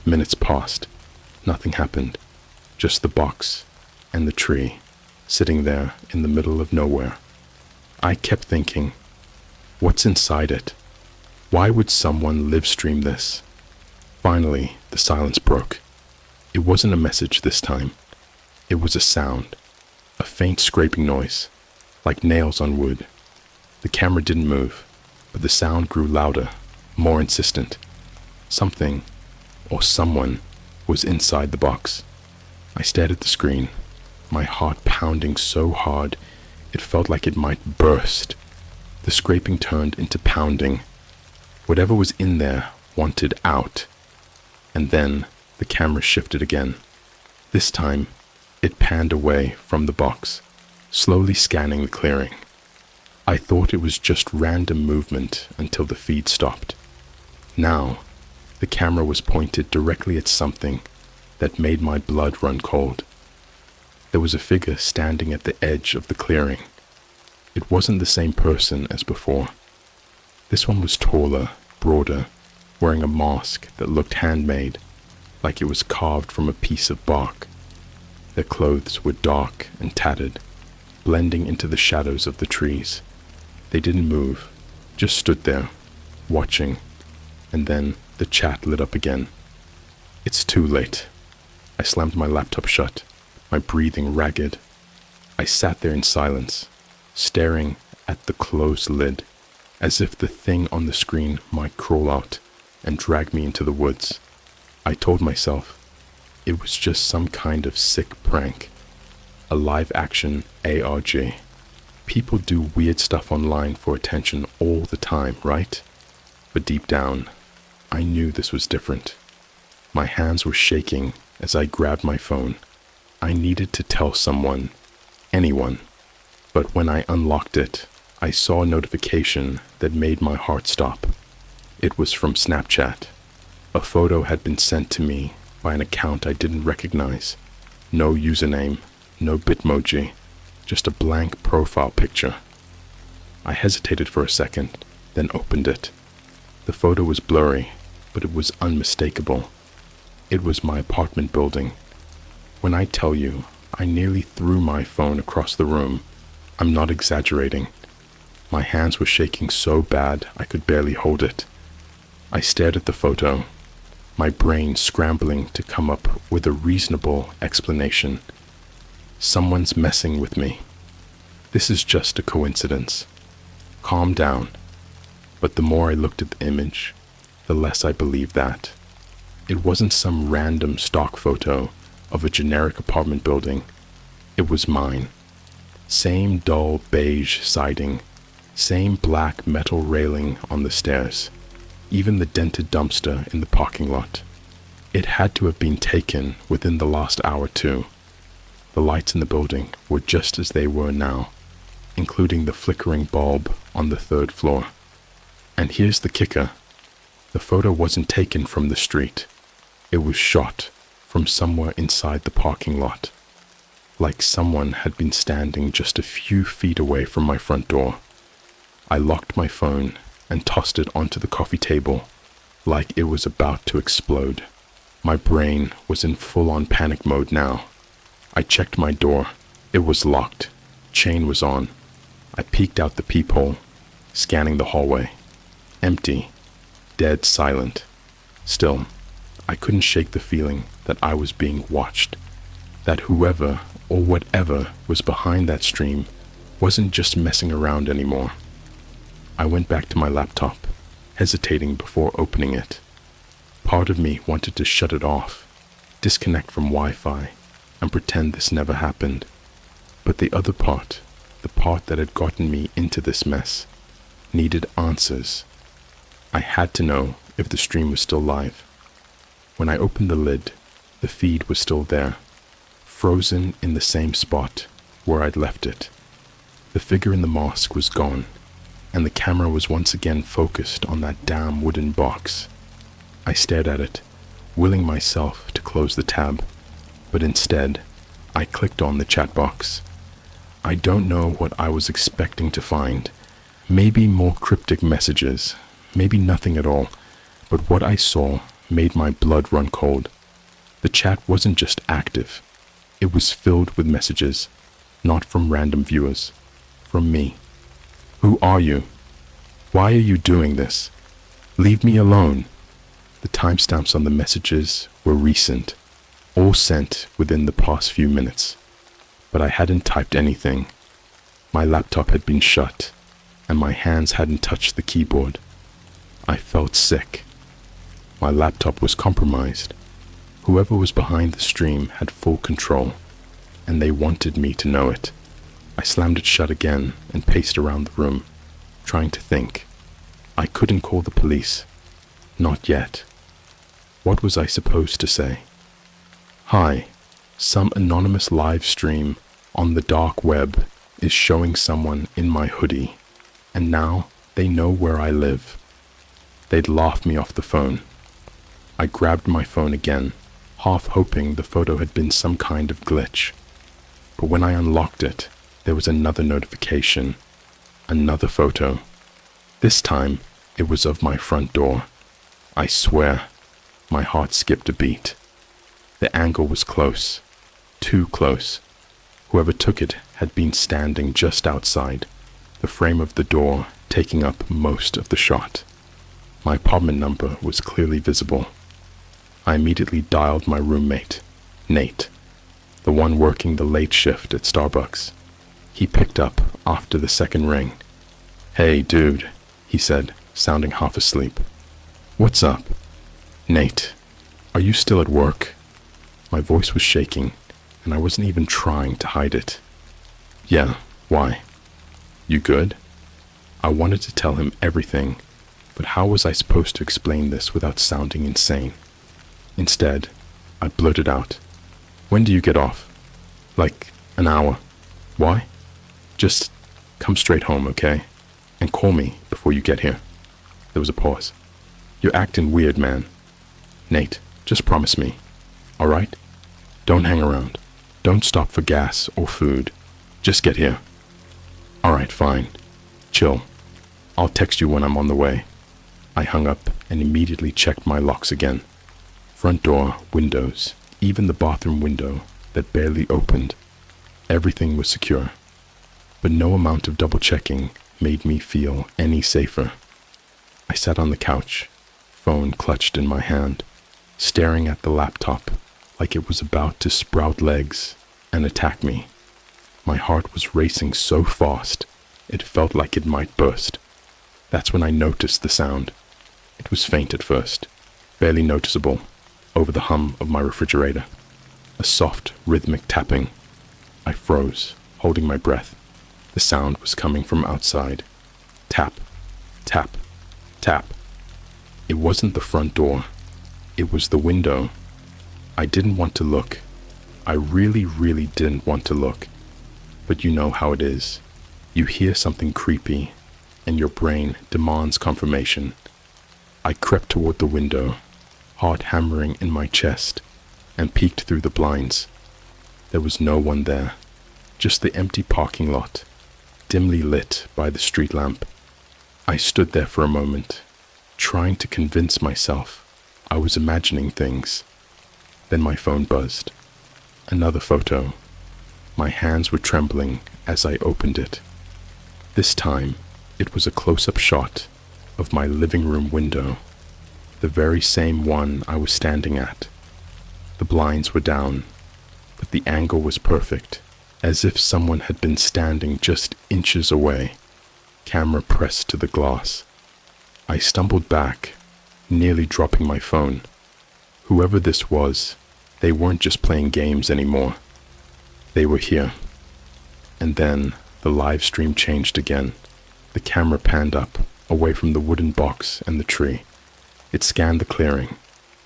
Minutes passed. Nothing happened. Just the box and the tree, sitting there in the middle of nowhere. I kept thinking, what's inside it? Why would someone live stream this? Finally, the silence broke. It wasn't a message this time. It was a sound, a faint scraping noise, like nails on wood. The camera didn't move, but the sound grew louder, more insistent. Something, or someone, was inside the box. I stared at the screen, my heart pounding so hard it felt like it might burst. The scraping turned into pounding. Whatever was in there wanted out. And then the camera shifted again. This time, it panned away from the box, slowly scanning the clearing. I thought it was just random movement until the feed stopped. Now, the camera was pointed directly at something that made my blood run cold. There was a figure standing at the edge of the clearing. It wasn't the same person as before. This one was taller, broader, wearing a mask that looked handmade, like it was carved from a piece of bark. Their clothes were dark and tattered, blending into the shadows of the trees. They didn't move, just stood there, watching, and then the chat lit up again. It's too late. I slammed my laptop shut, my breathing ragged. I sat there in silence, staring at the closed lid, as if the thing on the screen might crawl out and drag me into the woods. I told myself it was just some kind of sick prank, a live-action ARG. People do weird stuff online for attention all the time, right? But deep down, I knew this was different. My hands were shaking as I grabbed my phone. I needed to tell someone, anyone. But when I unlocked it, I saw a notification that made my heart stop. It was from Snapchat. A photo had been sent to me by an account I didn't recognize. No username, no Bitmoji, just a blank profile picture. I hesitated for a second, then opened it. The photo was blurry, but it was unmistakable. It was my apartment building. When I tell you, I nearly threw my phone across the room, I'm not exaggerating. My hands were shaking so bad I could barely hold it. I stared at the photo, my brain scrambling to come up with a reasonable explanation. Someone's messing with me. This is just a coincidence. Calm down. But the more I looked at the image, the less I believed that. It wasn't some random stock photo of a generic apartment building. It was mine. Same dull beige siding, same black metal railing on the stairs, even the dented dumpster in the parking lot. It had to have been taken within the last hour too. The lights in the building were just as they were now, including the flickering bulb on the third floor. And here's the kicker. The photo wasn't taken from the street. It was shot from somewhere inside the parking lot, like someone had been standing just a few feet away from my front door. I locked my phone and tossed it onto the coffee table like it was about to explode. My brain was in full-on panic mode now. I checked my door. It was locked. Chain was on. I peeked out the peephole, scanning the hallway. Empty. Dead silent. Still, I couldn't shake the feeling that I was being watched, that whoever or whatever was behind that stream wasn't just messing around anymore. I went back to my laptop, hesitating before opening it. Part of me wanted to shut it off, disconnect from Wi-Fi, and pretend this never happened. But the other part, the part that had gotten me into this mess, needed answers. I had to know if the stream was still live. When I opened the lid, the feed was still there, frozen in the same spot where I'd left it. The figure in the mask was gone, and the camera was once again focused on that damn wooden box. I stared at it, willing myself to close the tab, but instead, I clicked on the chat box. I don't know what I was expecting to find. Maybe more cryptic messages, maybe nothing at all, but what I saw made my blood run cold. The chat wasn't just active, It was filled with messages, not from random viewers, from me. Who are you? Why are you doing this? Leave me alone. The timestamps on the messages were recent, all sent within the past few minutes. But I hadn't typed anything. My laptop had been shut, and my hands hadn't touched the keyboard. I felt sick. My laptop was compromised. Whoever was behind the stream had full control, and they wanted me to know it. I slammed it shut again and paced around the room, trying to think. I couldn't call the police. Not yet. What was I supposed to say? Hi, some anonymous live stream on the dark web is showing someone in my hoodie, and now they know where I live. They'd laugh me off the phone. I grabbed my phone again, half hoping the photo had been some kind of glitch. But when I unlocked it, there was another notification, another photo. This time, it was of my front door. I swear, my heart skipped a beat. The angle was close, too close. Whoever took it had been standing just outside, the frame of the door taking up most of the shot. My apartment number was clearly visible. I immediately dialed my roommate, Nate, the one working the late shift at Starbucks. He picked up after the second ring. "Hey, dude," he said, sounding half asleep. "What's up?" "Nate, are you still at work?" My voice was shaking, and I wasn't even trying to hide it. "Yeah, why? You good?" I wanted to tell him everything, but how was I supposed to explain this without sounding insane? Instead, I blurted out, "When do you get off?" "Like an hour." "Why?" "Just come straight home, okay? And call me before you get here." There was a pause. "You're acting weird, man." "Nate, just promise me, all right? Don't hang around. Don't stop for gas or food. Just get here." "All right, fine. Chill. I'll text you when I'm on the way." I hung up and immediately checked my locks again. Front door, windows, even the bathroom window that barely opened. Everything was secure. But no amount of double-checking made me feel any safer. I sat on the couch, phone clutched in my hand, staring at the laptop like it was about to sprout legs and attack me. My heart was racing so fast, it felt like it might burst. That's when I noticed the sound. It was faint at first, barely noticeable, over the hum of my refrigerator. A soft, rhythmic tapping. I froze, holding my breath. The sound was coming from outside. Tap, tap, tap. It wasn't the front door. It was the window. I didn't want to look. I really didn't want to look. But you know how it is. You hear something creepy, and your brain demands confirmation. I crept toward the window, heart hammering in my chest, and peeked through the blinds. There was no one there, just the empty parking lot, dimly lit by the street lamp. I stood there for a moment, trying to convince myself I was imagining things. Then my phone buzzed. Another photo. My hands were trembling as I opened it. This time, it was a close-up shot of my living room window, the very same one I was standing at. The blinds were down, but the angle was perfect, as if someone had been standing just inches away, camera pressed to the glass. I stumbled back, nearly dropping my phone. Whoever this was, they weren't just playing games anymore. They were here. And then the live stream changed again. The camera panned up, away from the wooden box and the tree. It scanned the clearing,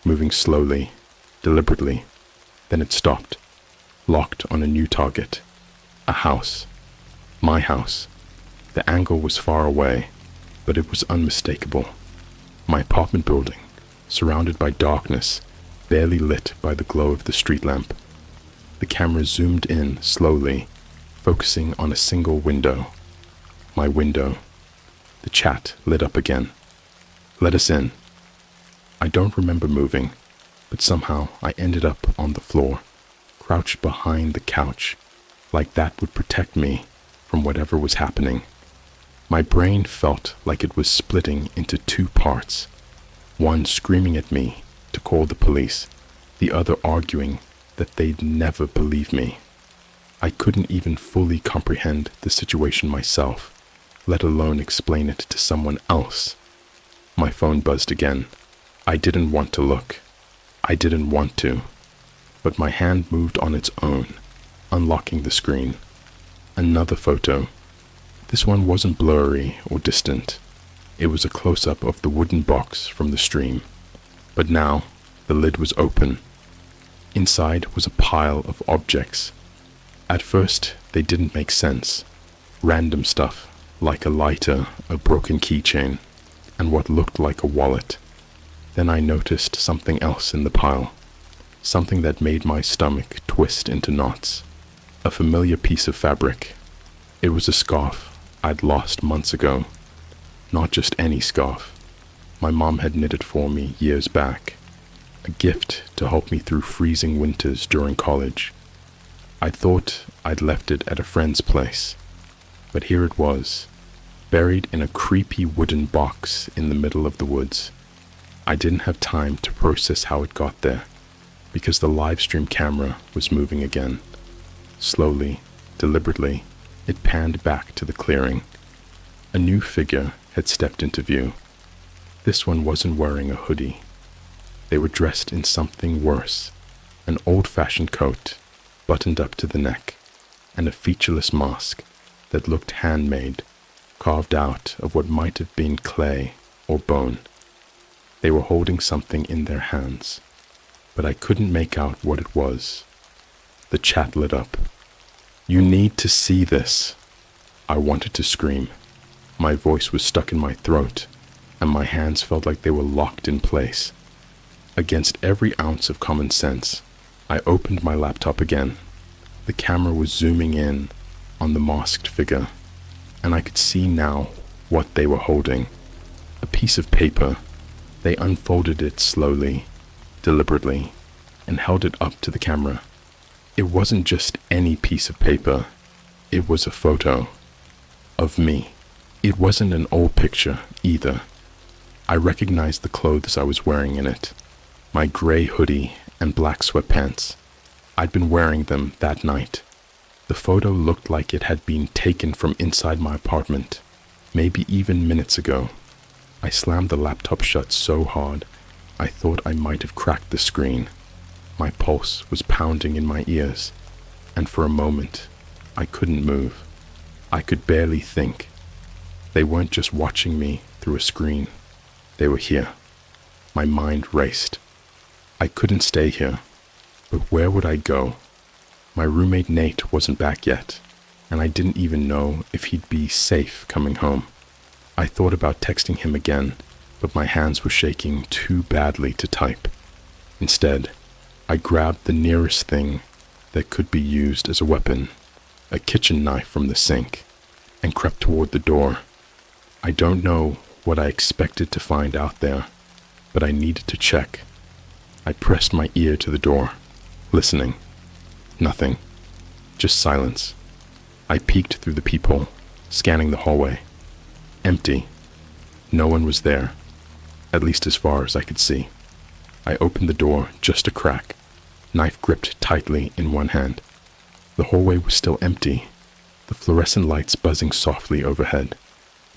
moving slowly, deliberately. Then it stopped, locked on a new target. A house. My house. The angle was far away, but it was unmistakable. My apartment building, surrounded by darkness, barely lit by the glow of the street lamp. The camera zoomed in slowly, focusing on a single window. My window. The chat lit up again. "Let us in." I don't remember moving, but somehow I ended up on the floor, crouched behind the couch, like that would protect me from whatever was happening. My brain felt like it was splitting into two parts, one screaming at me to call the police, the other arguing that they'd never believe me. I couldn't even fully comprehend the situation myself, let alone explain it to someone else. My phone buzzed again. I didn't want to look. I didn't want to. But my hand moved on its own, unlocking the screen. Another photo. This one wasn't blurry or distant. It was a close-up of the wooden box from the stream. But now, the lid was open. Inside was a pile of objects. At first, they didn't make sense. Random stuff, like a lighter, a broken keychain, and what looked like a wallet. Then I noticed something else in the pile. Something that made my stomach twist into knots. A familiar piece of fabric. It was a scarf I'd lost months ago. Not just any scarf. My mom had knit it for me years back. A gift to help me through freezing winters during college. I thought I'd left it at a friend's place, but here it was, buried in a creepy wooden box in the middle of the woods. I didn't have time to process how it got there, because the live stream camera was moving again. Slowly, deliberately, it panned back to the clearing. A new figure had stepped into view. This one wasn't wearing a hoodie. They were dressed in something worse, an old-fashioned coat, buttoned up to the neck, and a featureless mask that looked handmade, carved out of what might have been clay or bone. They were holding something in their hands, but I couldn't make out what it was. The chat lit up. "You need to see this." I wanted to scream. My voice was stuck in my throat, and my hands felt like they were locked in place. Against every ounce of common sense, I opened my laptop again. The camera was zooming in on the masked figure, and I could see now what they were holding. A piece of paper. They unfolded it slowly, deliberately, and held it up to the camera. It wasn't just any piece of paper. It was a photo of me. It wasn't an old picture either. I recognized the clothes I was wearing in it. My gray hoodie and black sweatpants. I'd been wearing them that night. The photo looked like it had been taken from inside my apartment, maybe even minutes ago. I slammed the laptop shut so hard, I thought I might have cracked the screen. My pulse was pounding in my ears, and for a moment, I couldn't move. I could barely think. They weren't just watching me through a screen. They were here. My mind raced. I couldn't stay here, but where would I go? My roommate Nate wasn't back yet, and I didn't even know if he'd be safe coming home. I thought about texting him again, but my hands were shaking too badly to type. Instead, I grabbed the nearest thing that could be used as a weapon, a kitchen knife from the sink, and crept toward the door. I don't know what I expected to find out there, but I needed to check. I pressed my ear to the door, listening. Nothing. Just silence. I peeked through the peephole, scanning the hallway. Empty. No one was there, at least as far as I could see. I opened the door just a crack, knife gripped tightly in one hand. The hallway was still empty, the fluorescent lights buzzing softly overhead.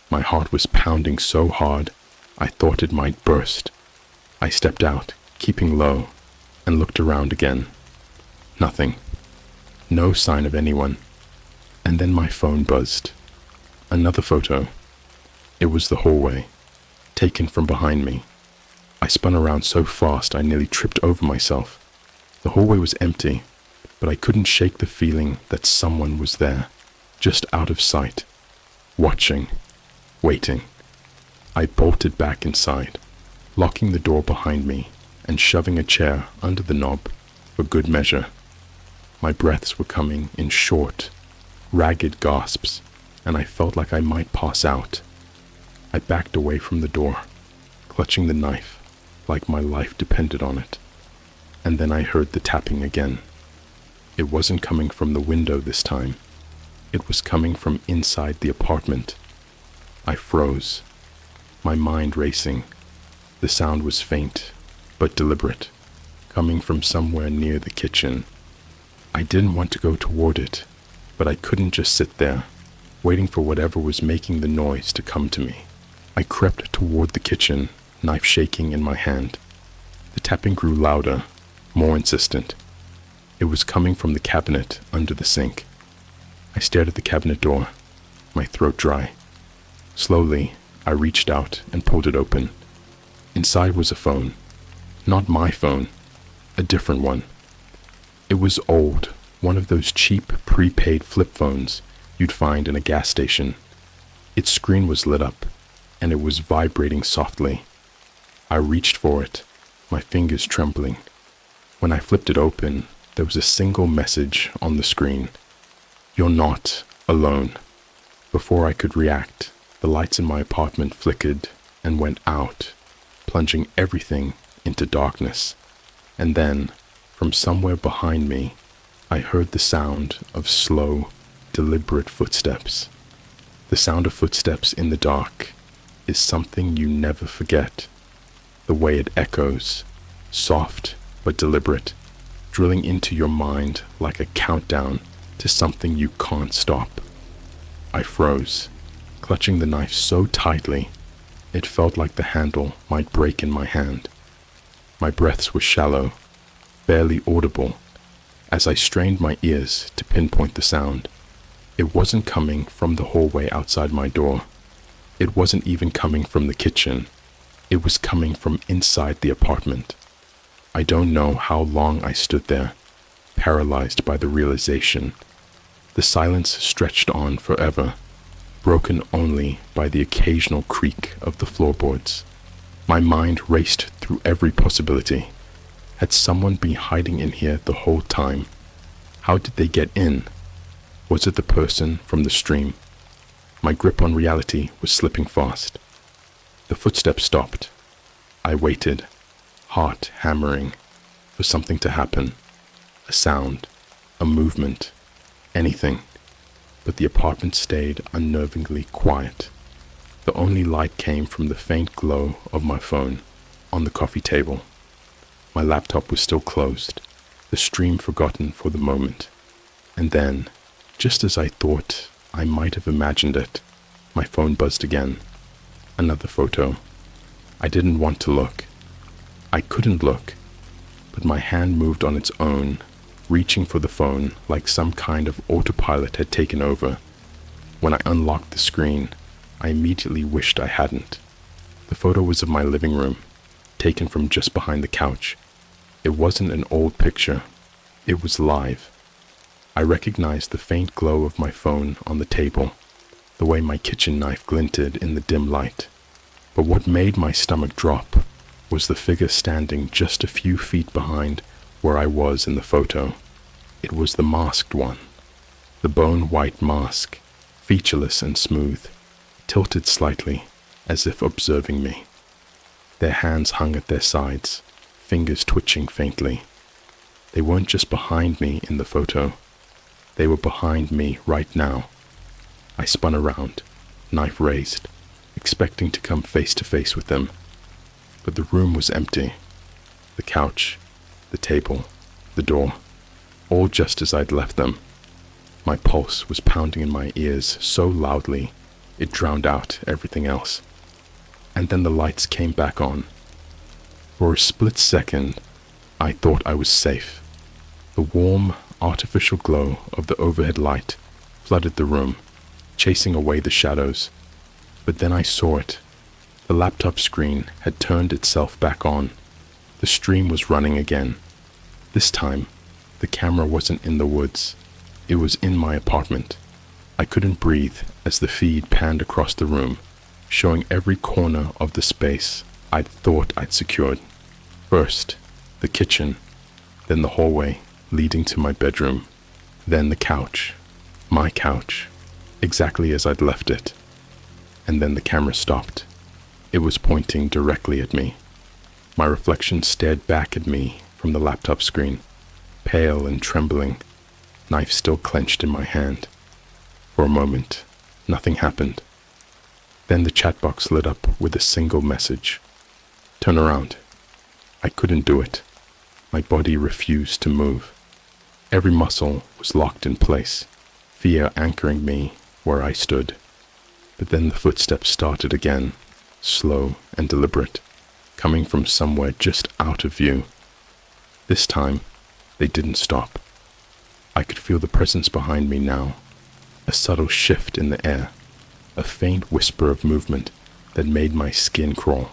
My heart was pounding so hard, I thought it might burst. I stepped out, keeping low, and looked around again. Nothing. No sign of anyone. And then my phone buzzed. Another photo. It was the hallway, taken from behind me. I spun around so fast I nearly tripped over myself. The hallway was empty, but I couldn't shake the feeling that someone was there, just out of sight, watching, waiting. I bolted back inside, locking the door behind me and shoving a chair under the knob for good measure. My breaths were coming in short, ragged gasps, and I felt like I might pass out. I backed away from the door, clutching the knife like my life depended on it. And then I heard the tapping again. It wasn't coming from the window this time. It was coming from inside the apartment. I froze, my mind racing. The sound was faint, but deliberate, coming from somewhere near the kitchen. I didn't want to go toward it, but I couldn't just sit there, waiting for whatever was making the noise to come to me. I crept toward the kitchen, knife shaking in my hand. The tapping grew louder, more insistent. It was coming from the cabinet under the sink. I stared at the cabinet door, my throat dry. Slowly, I reached out and pulled it open. Inside was a phone. Not my phone, a different one. It was old, one of those cheap prepaid flip phones you'd find in a gas station. Its screen was lit up, and it was vibrating softly. I reached for it, my fingers trembling. When I flipped it open, there was a single message on the screen. "You're not alone." Before I could react, the lights in my apartment flickered and went out, plunging everything into darkness. And then, from somewhere behind me, I heard the sound of slow, deliberate footsteps. The sound of footsteps in the dark is something you never forget. The way it echoes, soft but deliberate, drilling into your mind like a countdown to something you can't stop. I froze, clutching the knife so tightly, it felt like the handle might break in my hand. My breaths were shallow, barely audible, as I strained my ears to pinpoint the sound. It wasn't coming from the hallway outside my door. It wasn't even coming from the kitchen. It was coming from inside the apartment. I don't know how long I stood there, paralyzed by the realization. The silence stretched on forever, broken only by the occasional creak of the floorboards. My mind raced through every possibility. Had someone been hiding in here the whole time? How did they get in? Was it the person from the stream? My grip on reality was slipping fast. The footsteps stopped. I waited, heart hammering, for something to happen. A sound, a movement, anything. But the apartment stayed unnervingly quiet. The only light came from the faint glow of my phone on the coffee table. My laptop was still closed, the stream forgotten for the moment. And then, just as I thought I might have imagined it, my phone buzzed again. Another photo. I didn't want to look. I couldn't look, but my hand moved on its own, reaching for the phone like some kind of autopilot had taken over. When I unlocked the screen, I immediately wished I hadn't. The photo was of my living room, taken from just behind the couch. It wasn't an old picture. It was live. I recognized the faint glow of my phone on the table, the way my kitchen knife glinted in the dim light. But what made my stomach drop was the figure standing just a few feet behind where I was in the photo. It was the masked one. The bone-white mask, featureless and smooth, tilted slightly as if observing me. Their hands hung at their sides, fingers twitching faintly. They weren't just behind me in the photo. They were behind me right now. I spun around, knife raised, expecting to come face to face with them. But the room was empty. The couch, the table, the door, all just as I'd left them. My pulse was pounding in my ears so loudly it drowned out everything else. And then the lights came back on. For a split second, I thought I was safe. The warm, artificial glow of the overhead light flooded the room, chasing away the shadows. But then I saw it. The laptop screen had turned itself back on. The stream was running again. This time, the camera wasn't in the woods. It was in my apartment. I couldn't breathe as the feed panned across the room, showing every corner of the space I'd thought I'd secured. First, the kitchen, then the hallway leading to my bedroom, then the couch, my couch, exactly as I'd left it. And then the camera stopped. It was pointing directly at me. My reflection stared back at me from the laptop screen, pale and trembling, knife still clenched in my hand. For a moment, nothing happened. Then the chat box lit up with a single message. Turn around. I couldn't do it. My body refused to move. Every muscle was locked in place, fear anchoring me where I stood. But then the footsteps started again, slow and deliberate, coming from somewhere just out of view. This time, they didn't stop. I could feel the presence behind me now, a subtle shift in the air, a faint whisper of movement that made my skin crawl.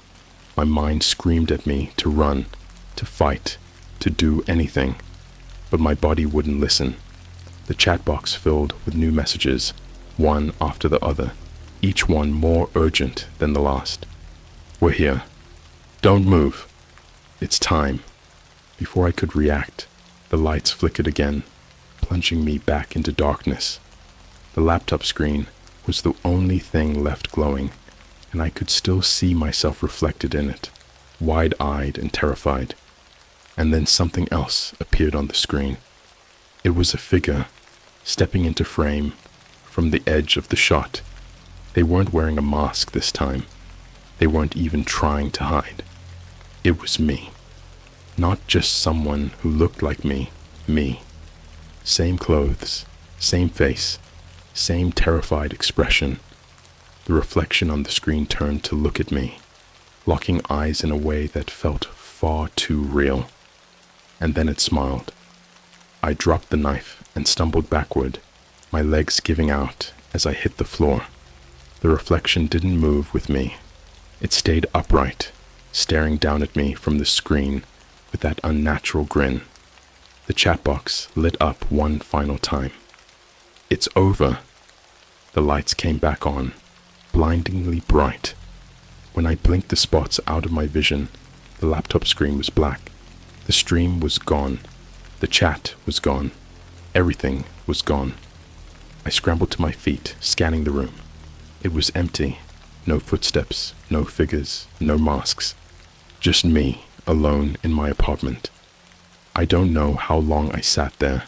My mind screamed at me to run, to fight, to do anything, but my body wouldn't listen. The chat box filled with new messages, one after the other, each one more urgent than the last. We're here. Don't move. It's time. Before I could react, the lights flickered again, plunging me back into darkness. The laptop screen was the only thing left glowing, and I could still see myself reflected in it, wide-eyed and terrified. And then something else appeared on the screen. It was a figure, stepping into frame from the edge of the shot. They weren't wearing a mask this time. They weren't even trying to hide. It was me. Not just someone who looked like me. Same clothes, same face, same terrified expression. The reflection on the screen turned to look at me, locking eyes in a way that felt far too real. And then it smiled. I dropped the knife and stumbled backward, my legs giving out as I hit the floor. The reflection didn't move with me. It stayed upright, staring down at me from the screen with that unnatural grin. The chat box lit up one final time. It's over. The lights came back on, blindingly bright. When I blinked the spots out of my vision, the laptop screen was black. The stream was gone. The chat was gone. Everything was gone. I scrambled to my feet, scanning the room. It was empty. No footsteps, no figures, no masks. Just me, alone in my apartment. I don't know how long I sat there,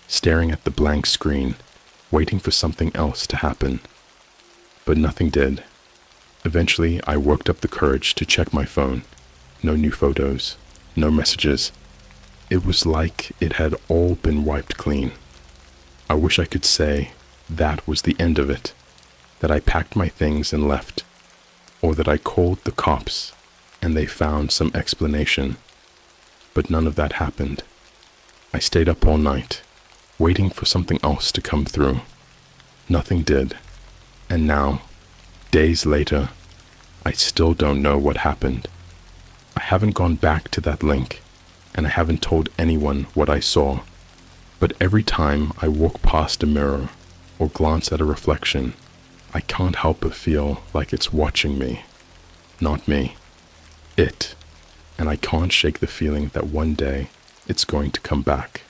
staring at the blank screen, waiting for something else to happen. But nothing did. Eventually, I worked up the courage to check my phone. No new photos, no messages. It was like it had all been wiped clean. I wish I could say that was the end of it, that I packed my things and left, or that I called the cops and they found some explanation. But none of that happened. I stayed up all night, waiting for something else to come through. Nothing did. And now, days later, I still don't know what happened. I haven't gone back to that link, and I haven't told anyone what I saw. But every time I walk past a mirror or glance at a reflection, I can't help but feel like it's watching me. Not me. It. And I can't shake the feeling that one day it's going to come back.